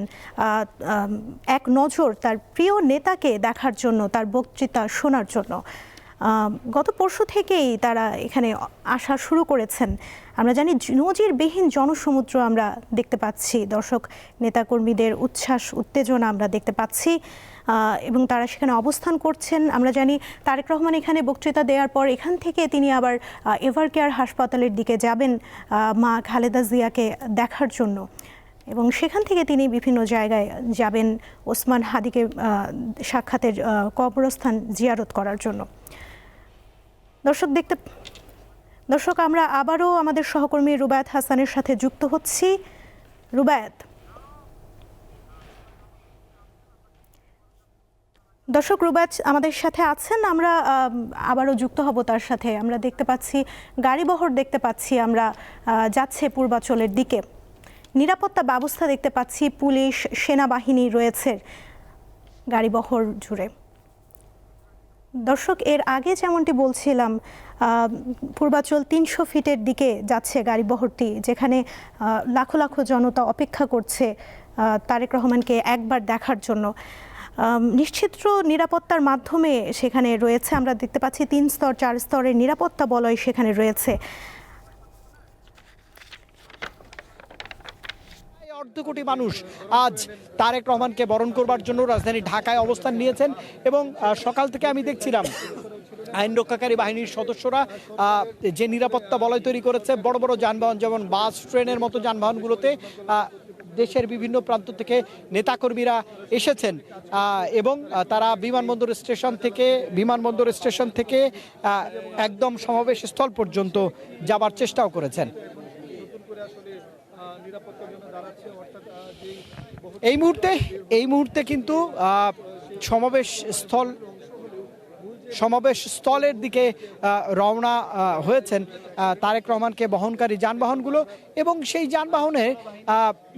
S1: এক নজর তার প্রিয় নেতাকে দেখার জন্য, তার বক্তৃতা শোনার জন্য। গত পরশু থেকেই তারা এখানে আসা শুরু করেছেন। আমরা জানি নজিরবিহীন জনসমুদ্র আমরা দেখতে পাচ্ছি দর্শক, নেতাকর্মীদের উচ্ছ্বাস উত্তেজনা আমরা দেখতে পাচ্ছি এবং তারা সেখানে অবস্থান করছেন। আমরা জানি তারেক রহমান এখানে বক্তৃতা দেওয়ার পর এখান থেকে তিনি আবার এভারকেয়ার হাসপাতালের দিকে যাবেন মা খালেদা জিয়াকে দেখার জন্য এবং সেখান থেকে তিনি বিভিন্ন জায়গায় যাবেন ওসমান হাদিকে সাক্ষাতের কবরস্থান জিয়ারত করার জন্য। দর্শক আমরা আবারও আমাদের সহকর্মী রুবায়েত হাসানের সাথে যুক্ত হচ্ছি। রুবায়েত, দর্শক রুবায়েত আমাদের সাথে আছেন, আমরা আবারও যুক্ত হব তার সাথে। আমরা দেখতে পাচ্ছি গাড়িবহর দেখতে পাচ্ছি আমরা যাচ্ছে পূর্বাচলের দিকে, নিরাপত্তা ব্যবস্থা দেখতে পাচ্ছি, পুলিশ সেনাবাহিনী রয়েছে গাড়িবহর জুড়ে। দর্শক এর আগে যেমনটি বলছিলাম পূর্বাচল 300 ফিটের দিকে যাচ্ছে গাড়িবহরটি, যেখানে লাখো লাখো জনতা অপেক্ষা করছে তারেক রহমানকে একবার দেখার জন্য। নিশ্চিত নিরাপত্তার মাধ্যমে সেখানে রয়েছে, আমরা দেখতে পাচ্ছি 3 স্তর 4 স্তরের নিরাপত্তা বলয় সেখানে রয়েছে।
S2: অর্ধ কোটি মানুষ আজ তারেক রহমানকে বরণ করবার জন্য রাজধানী ঢাকায় অবস্থান নিয়েছেন এবং সকাল থেকে আমি দেখছিলাম আইন রক্ষাকারী বাহিনীর সদস্যরা যে নিরাপত্তা বলয় তৈরি করেছে, বড় বড় যানবাহন যেমন বাস ট্রেনের মতো যানবাহনগুলোতে দেশের বিভিন্ন প্রান্ত থেকে নেতাকর্মীরা এসেছেন এবং তারা বিমানবন্দর স্টেশন থেকে একদম সমাবেশ স্থল পর্যন্ত যাবার চেষ্টাও করেছেন। এই মুহূর্তে কিন্তু সমাবেশ স্থলের দিকে রওনা হয়েছেন তারেক রহমানকে বহনকারী যানবাহনগুলো এবং সেই যানবাহনে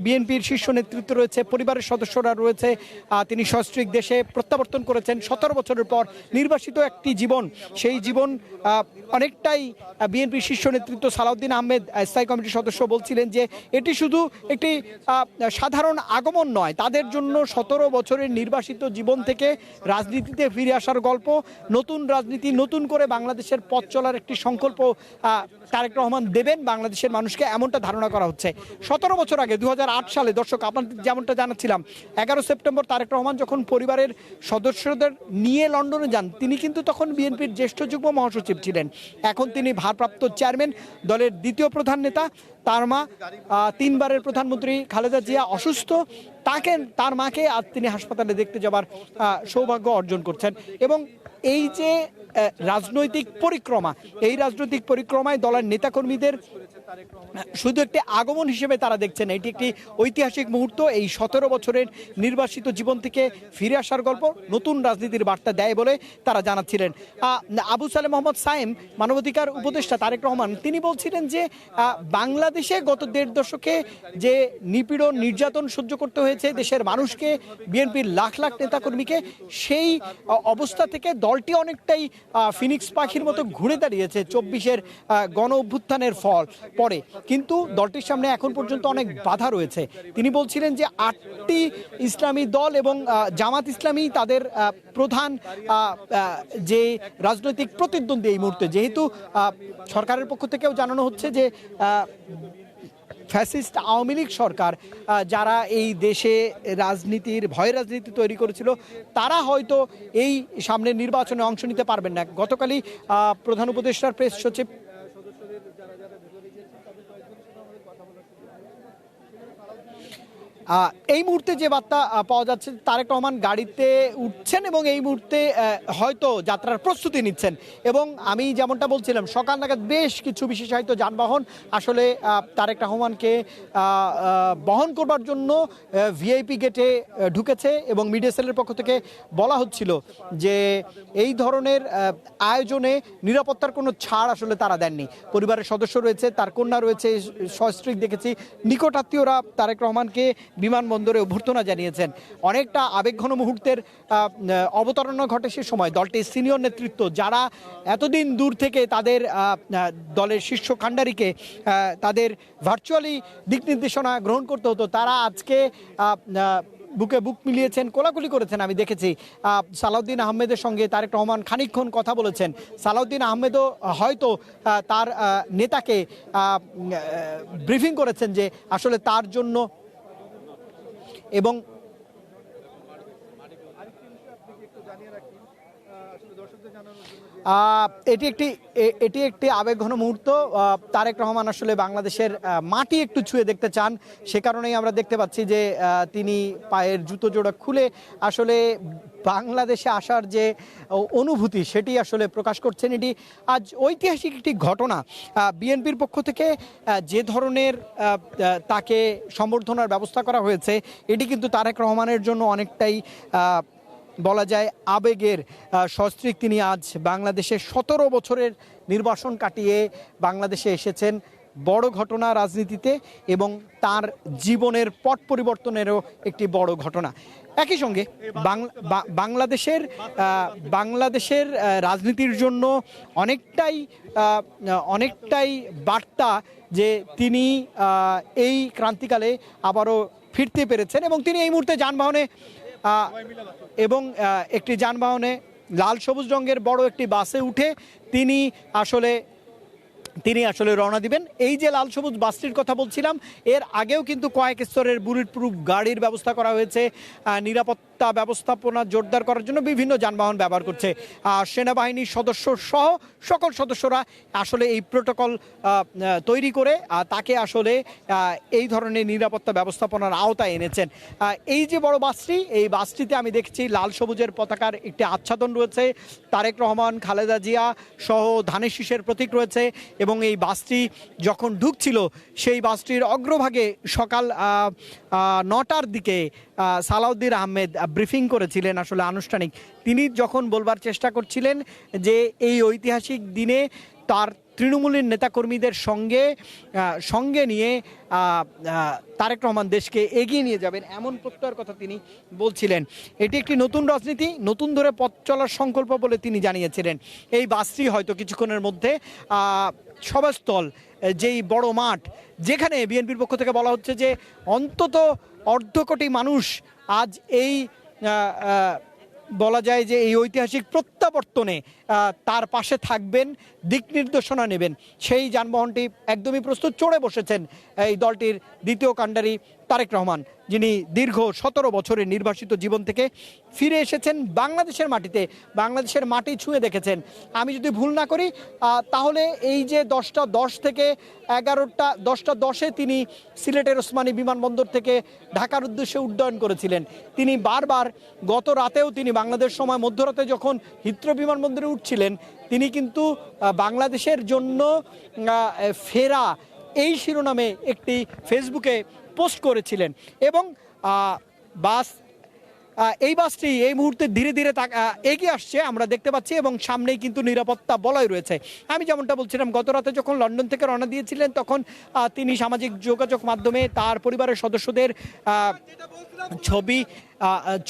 S2: বিএনপির শীর্ষ নেতৃত্ব রয়েছে, পরিবারের সদস্যরা রয়েছে। তিনি সস্ত্রীক দেশে প্রত্যাবর্তন করেছেন 17 বছরের পর, নির্বাসিত একটি জীবন, সেই জীবন অনেকটাই বিএনপির শীর্ষ নেতৃত্ব সালাউদ্দিন আহমেদ স্থায়ী কমিটির সদস্য বলছিলেন যে এটি শুধু একটি সাধারণ আগমন নয়, তাদের জন্য 17 বছরের নির্বাসিত জীবন থেকে রাজনীতিতে ফিরে আসার গল্প, নতুন রাজনীতি, নতুন করে বাংলাদেশের পথ চলার একটি সংকল্প তারেক রহমান দেবেন বাংলাদেশের মানুষকে, এমনটা ধারণা করা হচ্ছে। 17 বছর আগে 2008 সালে দর্শক আপনাদের যেমনটা জানাচ্ছিলাম, 11 সেপ্টেম্বর তারেক রহমান যখন পরিবারের সদস্যদের নিয়ে লন্ডনে যান, তিনি কিন্তু তখন বিএনপির জ্যেষ্ঠ যুগ্ম মহাসচিব ছিলেন। এখন তিনি ভারপ্রাপ্ত চেয়ারম্যান, দলের দ্বিতীয় প্রধান নেতা। তার মা 3 বারের প্রধানমন্ত্রী খালেদা জিয়া অসুস্থ, তার মাকে আজ তিনি হাসপাতালে দেখতে যাবার সৌভাগ্য অর্জন করছেন এবং এই যে রাজনৈতিক পরিক্রমায় দলের নেতাকর্মীদের শুধু একটি আগমন হিসেবে তারা দেখছেন, এটি একটি ঐতিহাসিক মুহূর্ত। এই 17 বছরের নির্বাসিত জীবন থেকে ফিরে আসার গল্প, নতুন রাজনীতির বার্তা দেয় বলে তারা জানাচ্ছিলেন। আবু সালেহ মোহাম্মদ সায়েম, মানবাধিকার উপদেষ্টা তারেক রহমান, তিনি বলছিলেন যে বাংলাদেশে গত 1.5 দশকে যে নিপীড়ন নির্যাতন সহ্য করতে হয়েছে দেশের মানুষকে, বিএনপির লাখ লাখ নেতাকর্মীকে, সেই অবস্থা থেকে দলটি অনেকটাই ফিনিক্স পাখির মতো ঘুরে দাঁড়িয়েছে 24-এর গণ অভ্যুত্থানের পরে, কিন্তু দলটির সামনে এখন পর্যন্ত অনেক বাধা রয়েছে। তিনি বলছিলেন যে 8টি ইসলামী দল এবং জামাত ইসলামী তাদের প্রধান যে রাজনৈতিক প্রতিদ্বন্দ্বী এই মুহূর্তে, যেহেতু সরকারের পক্ষ থেকেও জানানো হচ্ছে যে ফ্যাসিস্ট আওয়ামী লীগ সরকার যারা এই দেশে ভয় রাজনীতি তৈরি করেছিল, তারা হয়তো এই সামনের নির্বাচনে অংশ নিতে পারবেন না। গতকালই প্রধান উপদেষ্টার প্রেস সচিব এই মুহূর্তে যে বার্তা পাওয়া যাচ্ছে, তারেক রহমান গাড়িতে উঠছেন এবং এই মুহূর্তে হয়তো যাত্রার প্রস্তুতি নিচ্ছেন। এবং আমি যেমনটা বলছিলাম, সকাল নাগাদ বেশ কিছু বিশেষায়িত যানবাহন আসলে তারেক রহমানকে বহন করবার জন্য ভিআইপি গেটে ঢুকেছে এবং মিডিয়া সেলের পক্ষ থেকে বলা হচ্ছিল যে এই ধরনের আয়োজনে নিরাপত্তার কোনো ছাড় আসলে তারা দেননি। পরিবারের সদস্য রয়েছে, তার কন্যা রয়েছে, সস্ত্রীক দেখেছি, নিকট আত্মীয়রা তারেক রহমানকে বিমানবন্দরে অভ্যর্থনা জানিয়েছেন। অনেকটা আবেগঘন মুহূর্তের অবতারণা ঘটে সে সময়। দলটির সিনিয়র নেতৃত্ব যারা এতদিন দূর থেকে তাদের দলের শীর্ষ কাণ্ডারিকে তাদের ভার্চুয়ালি দিক নির্দেশনা গ্রহণ করতে হতো, তারা আজকে বুকে বুক মিলিয়েছেন, কোলাকুলি করেছেন। আমি দেখেছি সালাউদ্দিন আহমেদের সঙ্গে তারেক রহমান খানিকক্ষণ কথা বলেছেন। সালাউদ্দিন আহমেদও হয়তো তার নেতাকে ব্রিফিং করেছেন যে আসলে তার জন্য। এবং এটি একটি আবেগঘন মুহূর্ত। তারেক রহমান আসলে বাংলাদেশের মাটি একটু ছুঁয়ে দেখতে চান, সে কারণেই আমরা দেখতে পাচ্ছি যে তিনি পায়ের জুতো জোড়া খুলে আসলে বাংলাদেশে আসার যে অনুভূতি সেটি আসলে প্রকাশ করছেন। এটি আজ ঐতিহাসিক একটি ঘটনা। বিএনপির পক্ষ থেকে যে ধরনের তাকে সম্বর্ধনার ব্যবস্থা করা হয়েছে, এটি কিন্তু তারেক রহমানের জন্য অনেকটাই বলা যায় আবেগের সস্ত্রীক। তিনি আজ বাংলাদেশের 17 বছরের নির্বাসন কাটিয়ে বাংলাদেশে এসেছেন, বড় ঘটনা রাজনীতিতে এবং তার জীবনের পট পরিবর্তনেরও একটি বড় ঘটনা। একই সঙ্গে বাংলাদেশের রাজনীতির জন্য অনেকটাই বার্তা যে তিনি এই ক্রান্তিকালে আবারও ফিরতে পেরেছেন। এবং তিনি এই মুহূর্তে যানবাহনে একটি যানবাহনে লাল সবুজ রঙের বড় একটি বাসে উঠে তিনি আসলে রওনা দিবেন। এই যে লাল সবুজ বাসটির কথা বলছিলাম, এর আগেও কিন্তু কয়েক স্তরের বুলেট প্রুফ গাড়ির ব্যবস্থা করা হয়েছে। নিরাপত্তা ব্যবস্থাপনা জোরদার করার জন্য বিভিন্ন যানবাহন ব্যবহার করছে সেনাবাহিনীর সদস্য সহ সকল সদস্যরা আসলে এই প্রোটোকল তৈরি করে তাকে আসলে এই ধরনের নিরাপত্তা ব্যবস্থাপনার আওতায় এনেছেন। এই যে বড় বাসটি, এই বাসটিতে আমি দেখছি লাল সবুজের পতাকার একটি আচ্ছাদন রয়েছে, তারেক রহমান, খালেদা জিয়া সহ ধানের শীষের প্রতীক রয়েছে। এবং এই বাসটি যখন ঢুকছিল, সেই বাসটির অগ্রভাগে সকাল 9টার দিকে সালাউদ্দিন আহমেদ ব্রিফিং করেছিলেন আসলে আনুষ্ঠানিক। তিনি যখন বলবার চেষ্টা করছিলেন যে এই ঐতিহাসিক দিনে তার তৃণমূলের নেতাকর্মীদের সঙ্গে নিয়ে তারেক রহমান দেশকে এগিয়ে নিয়ে যাবেন, এমন প্রত্যয়ের কথা তিনি বলছিলেন। এটি একটি নতুন রাজনীতি, নতুন ধরে পথ চলার সংকল্প বলে তিনি জানিয়েছিলেন। এই বাসটি হয়তো কিছুক্ষণের মধ্যে সভাস্থল, যেই বড় মাঠ, যেখানে বিএনপির পক্ষ থেকে বলা হচ্ছে যে অন্তত 1.5 কোটি মানুষ আজ এই বলা যায় যে এই ঐতিহাসিক প্রত্যাবর্তনে তার পাশে থাকবেন, দিক নির্দেশনা নেবেন, সেই যানবাহনটি একদমই প্রস্তুত। চড়ে বসেছেন এই দলটির দ্বিতীয় কাণ্ডারি তারেক রহমান, যিনি দীর্ঘ 17 বছরের নির্বাসিত জীবন থেকে ফিরে এসেছেন বাংলাদেশের মাটিতে, বাংলাদেশের মাটি ছুঁয়ে দেখেছেন। আমি যদি ভুল না করি তাহলে এই যে 10টা 10 থেকে 10টা 10-এ তিনি সিলেটের ওসমানী বিমানবন্দর থেকে ঢাকার উদ্দেশ্যে উড্ডয়ন করেছিলেন। তিনি বারবার, গত রাতেও তিনি বাংলাদেশ সময় মধ্যরাতে যখন হিথ্রো বিমানবন্দরে উঠছিলেন, তিনি কিন্তু বাংলাদেশের জন্য ফেরা এই শিরোনামে একটি ফেসবুকে পোস্ট করেছিলেন। এবং এই বাসটি এই মুহূর্তে ধীরে ধীরে এগিয়ে আসছে আমরা দেখতে পাচ্ছি, এবং সামনেই কিন্তু নিরাপত্তা বলয় রয়েছে। আমি যেমনটা বলছিলাম, গত রাতে যখন লন্ডন থেকে রওনা দিয়েছিলেন, তখন তিনি সামাজিক যোগাযোগ মাধ্যমে তার পরিবারের সদস্যদের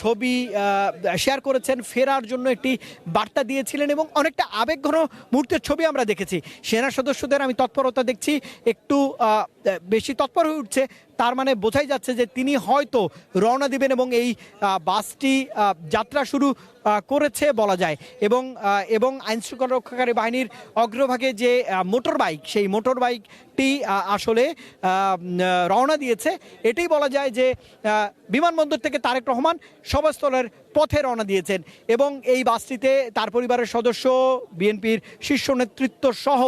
S2: ছবি শেয়ার করেছেন, ফেরার জন্য একটি বার্তা দিয়েছিলেন এবং অনেকটা আবেগঘন মুহূর্তের ছবি আমরা দেখেছি। সেনা সদস্যদের আমি তৎপরতা দেখছি, একটু বেশি তৎপর হয়ে উঠছে, তার মানে বোঝাই যাচ্ছে যে তিনি হয়তো রওনা দিবেন এবং এই বাসটি যাত্রা শুরু করেছে বলা যায়। এবং আইনশৃঙ্খলা রক্ষাকারী বাহিনীর অগ্রভাগে যে মোটর বাইক, সেই মোটর বাইকটি আসলে রওনা দিয়েছে। এটাই বলা যায় যে বিমানবন্দর থেকে তারেক রহমান সভাস্থলের পথে রওনা দিয়েছেন এবং এই বাসটিতে তার পরিবারের সদস্য, বিএনপির শীর্ষ নেতৃত্ব সহ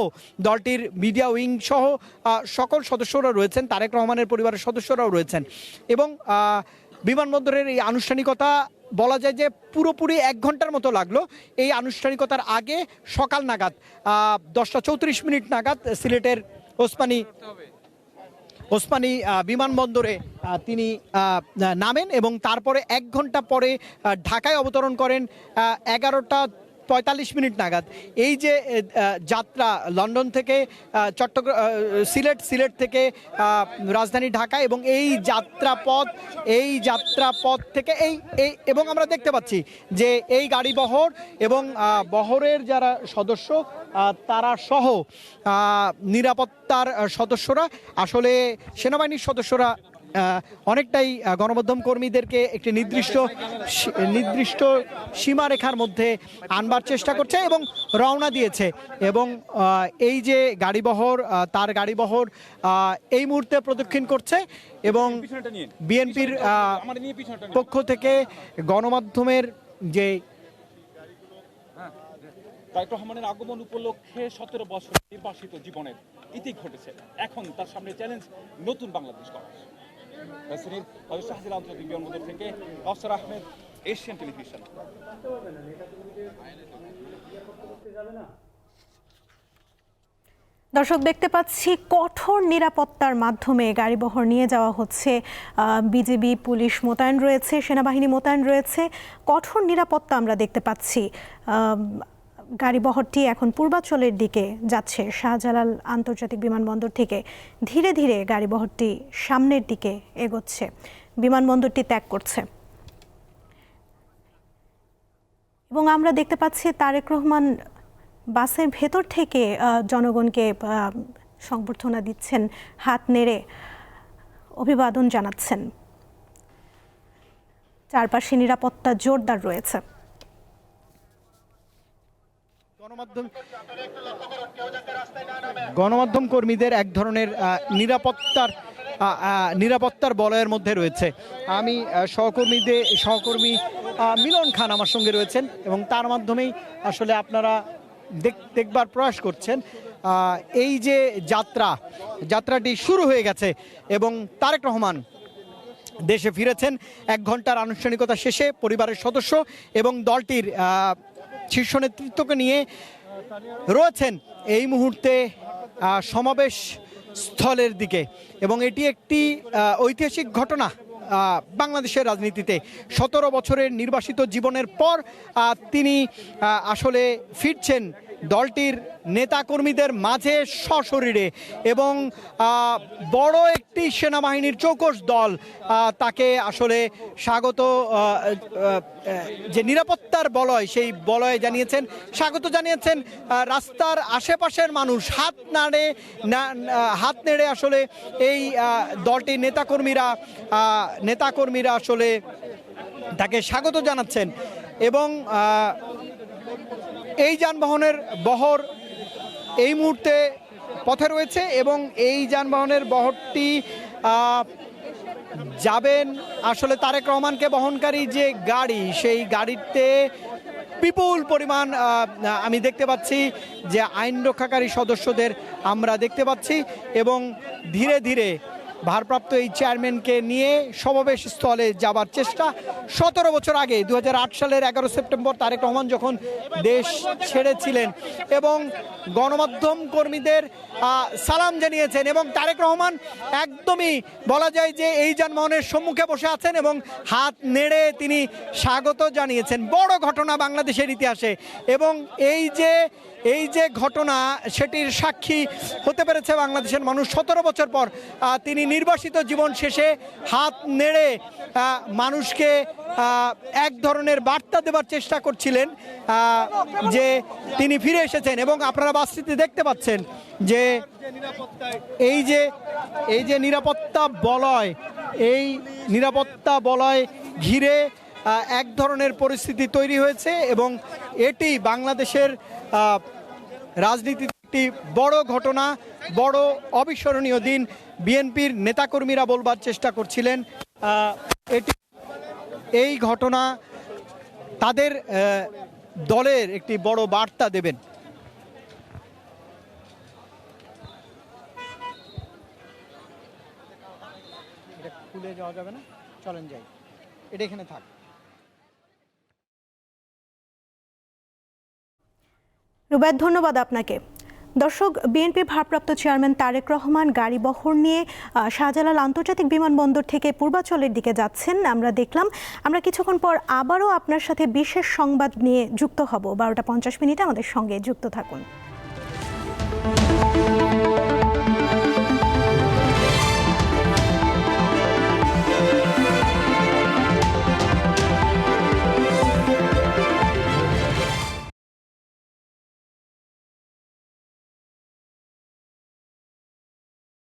S2: দলটির মিডিয়া উইং সহ সকল সদস্যরা রয়েছেন, তারেক রহমানের পরিবারের সদস্যরাও রয়েছেন। এবং বিমানবন্দরের এই আনুষ্ঠানিকতা বলা যায় যে পুরোপুরি 1 ঘন্টার মতো লাগলো। এই আনুষ্ঠানিকতার আগে সকাল নাগাদ 10:34 নাগাদ সিলেটের ওসমানী বিমানবন্দরে তিনি নামেন এবং তারপরে 1 ঘন্টা পরে ঢাকায় অবতরণ করেন 11:45 নাগাদ। এই যে যাত্রা লন্ডন থেকে সিলেট থেকে রাজধানী ঢাকা এবং এই যাত্রাপথ থেকে এবং আমরা দেখতে পাচ্ছি যে এই গাড়িবহর এবং বহরের যারা সদস্য তারা সহ নিরাপত্তার সদস্যরা, আসলে সেনাবাহিনীর সদস্যরা অনেকটাই গণমাধ্যম কর্মীদেরকে একটি নির্দিষ্ট সীমারেখার মধ্যে আনবার চেষ্টা করছে এবং রওনা দিয়েছে। এবং এই যে গাড়িবহর এই মুহূর্তে প্রদক্ষিণ করছে এবং বিএনপির পক্ষ থেকে গণমাধ্যমের যে
S8: তারেক রহমানের আগমন উপলক্ষে 17 বছর নির্বাসিত জীবনের ইতি ঘটেছে। এখন তার সামনে চ্যালেঞ্জ নতুন বাংলাদেশ গড়া। রাজধানীর শাহজালাল আন্তর্জাতিক বিমানবন্দর থেকে কাউসার আহমেদ, এশিয়ান টেলিভিশন।
S1: দর্শক, দেখতে পাচ্ছি কঠোর নিরাপত্তার মাধ্যমে গাড়িবহর নিয়ে যাওয়া হচ্ছে। বিজিবি, পুলিশ মোতায়েন রয়েছে, সেনাবাহিনী মোতায়েন রয়েছে, কঠোর নিরাপত্তা আমরা দেখতে পাচ্ছি। গাড়িবহরটি এখন পূর্বাঞ্চলের দিকে যাচ্ছে। শাহজালাল আন্তর্জাতিক বিমানবন্দর থেকে ধীরে ধীরে গাড়িবহরটি সামনের দিকে এগোচ্ছে, বিমানবন্দরটি ত্যাগ করছে। এবং আমরা দেখতে পাচ্ছি তারেক রহমান বাসের ভেতর থেকে জনগণকে সংবর্ধনা দিচ্ছেন, হাত নেড়ে অভিবাদন জানাচ্ছেন। চারপাশে নিরাপত্তা জোরদার রয়েছে।
S2: গণমাধ্যম কর্মীদের এক ধরনের নিরাপত্তার বলয়ের মধ্যে রয়েছে। আমি সহকর্মী মিলন খান আমার সঙ্গে রয়েছেন এবং তার মাধ্যমেই আসলে আপনারা দেখবার প্রয়াস করছেন। এই যে যাত্রাটি শুরু হয়ে গেছে এবং তারেক রহমান দেশে ফিরেছেন 1 ঘন্টার আনুষ্ঠানিকতা শেষে পরিবারের সদস্য এবং দলটির শীর্ষ নেতৃত্বকে নিয়ে রয়েছেন এই মুহূর্তে সমাবেশ স্থলের দিকে। এবং এটি একটি ঐতিহাসিক ঘটনা বাংলাদেশের রাজনীতিতে। 17 বছরের নির্বাসিত জীবনের পর তিনি আসলে ফিরছেন দলটির নেতাকর্মীদের মাঝে সশরীরে এবং বড় একটি সেনাবাহিনীর চৌকস দল তাকে আসলে স্বাগত, যে নিরাপত্তার বলয় সেই বলয়ে স্বাগত জানিয়েছেন। রাস্তার আশেপাশের মানুষ হাত নেড়ে আসলে এই দলটির নেতাকর্মীরা আসলে তাকে স্বাগত জানাচ্ছেন। এবং এই যানবাহনের বহর এই মুহূর্তে পথে রয়েছে এবং এই যানবাহনের বহরটি যাবেন আসলে তারেক রহমানকে বহনকারী যে গাড়ি, সেই গাড়িতে বিপুল পরিমাণ আমি দেখতে পাচ্ছি যে আইন রক্ষাকারী সদস্যদের আমরা দেখতে পাচ্ছি এবং ধীরে ধীরে ভারপ্রাপ্ত এই চেয়ারম্যানকে নিয়ে সমাবেশ স্থলে যাবার চেষ্টা। 17 বছর আগে 2008 সালের 11 সেপ্টেম্বর তারেক রহমান যখন দেশ ছেড়েছিলেন এবং গণমাধ্যম কর্মীদের সালাম জানিয়েছেন এবং তারেক রহমান একদমই বলা যায় যে এই যানবাহনের সম্মুখে বসে আছেন এবং হাত নেড়ে তিনি স্বাগত জানিয়েছেন। বড় ঘটনা বাংলাদেশের ইতিহাসে এবং এই যে ঘটনা সেটির সাক্ষী হতে পেরেছে বাংলাদেশের মানুষ। 17 বছর পর তিনি নির্বাসিত জীবন শেষে হাত নেড়ে মানুষকে এক ধরনের বার্তা দেবার চেষ্টা করছিলেন যে তিনি ফিরে এসেছেন। এবং আপনারা বাসটিতে দেখতে পাচ্ছেন যে এই যে নিরাপত্তা বলয় ঘিরে এক ধরনের পরিস্থিতি তৈরি হয়েছে এবং এটি বাংলাদেশের রাজনীতির একটি বড় ঘটনা, বড় অবিস্মরণীয় দিন। বিএনপির নেতাকর্মীরা বলবার চেষ্টা করছিলেন এই ঘটনা তাদের দলের একটি বড় বার্তা দেবেন। এটা খুলে যাওয়া যাবে না, চলেন যাই, এটা এখানে থাক।
S1: রুবায়েত, ধন্যবাদ আপনাকে। দর্শক, বিএনপির ভারপ্রাপ্ত চেয়ারম্যান তারেক রহমান গাড়ি বহর নিয়ে শাহজালাল আন্তর্জাতিক বিমানবন্দর থেকে পূর্বাচলের দিকে যাচ্ছেন আমরা দেখলাম। আমরা কিছুক্ষণ পর আবারও আপনার সাথে বিশেষ সংবাদ নিয়ে যুক্ত হব। 12টা 50 মিনিটে আমাদের সঙ্গে যুক্ত থাকুন।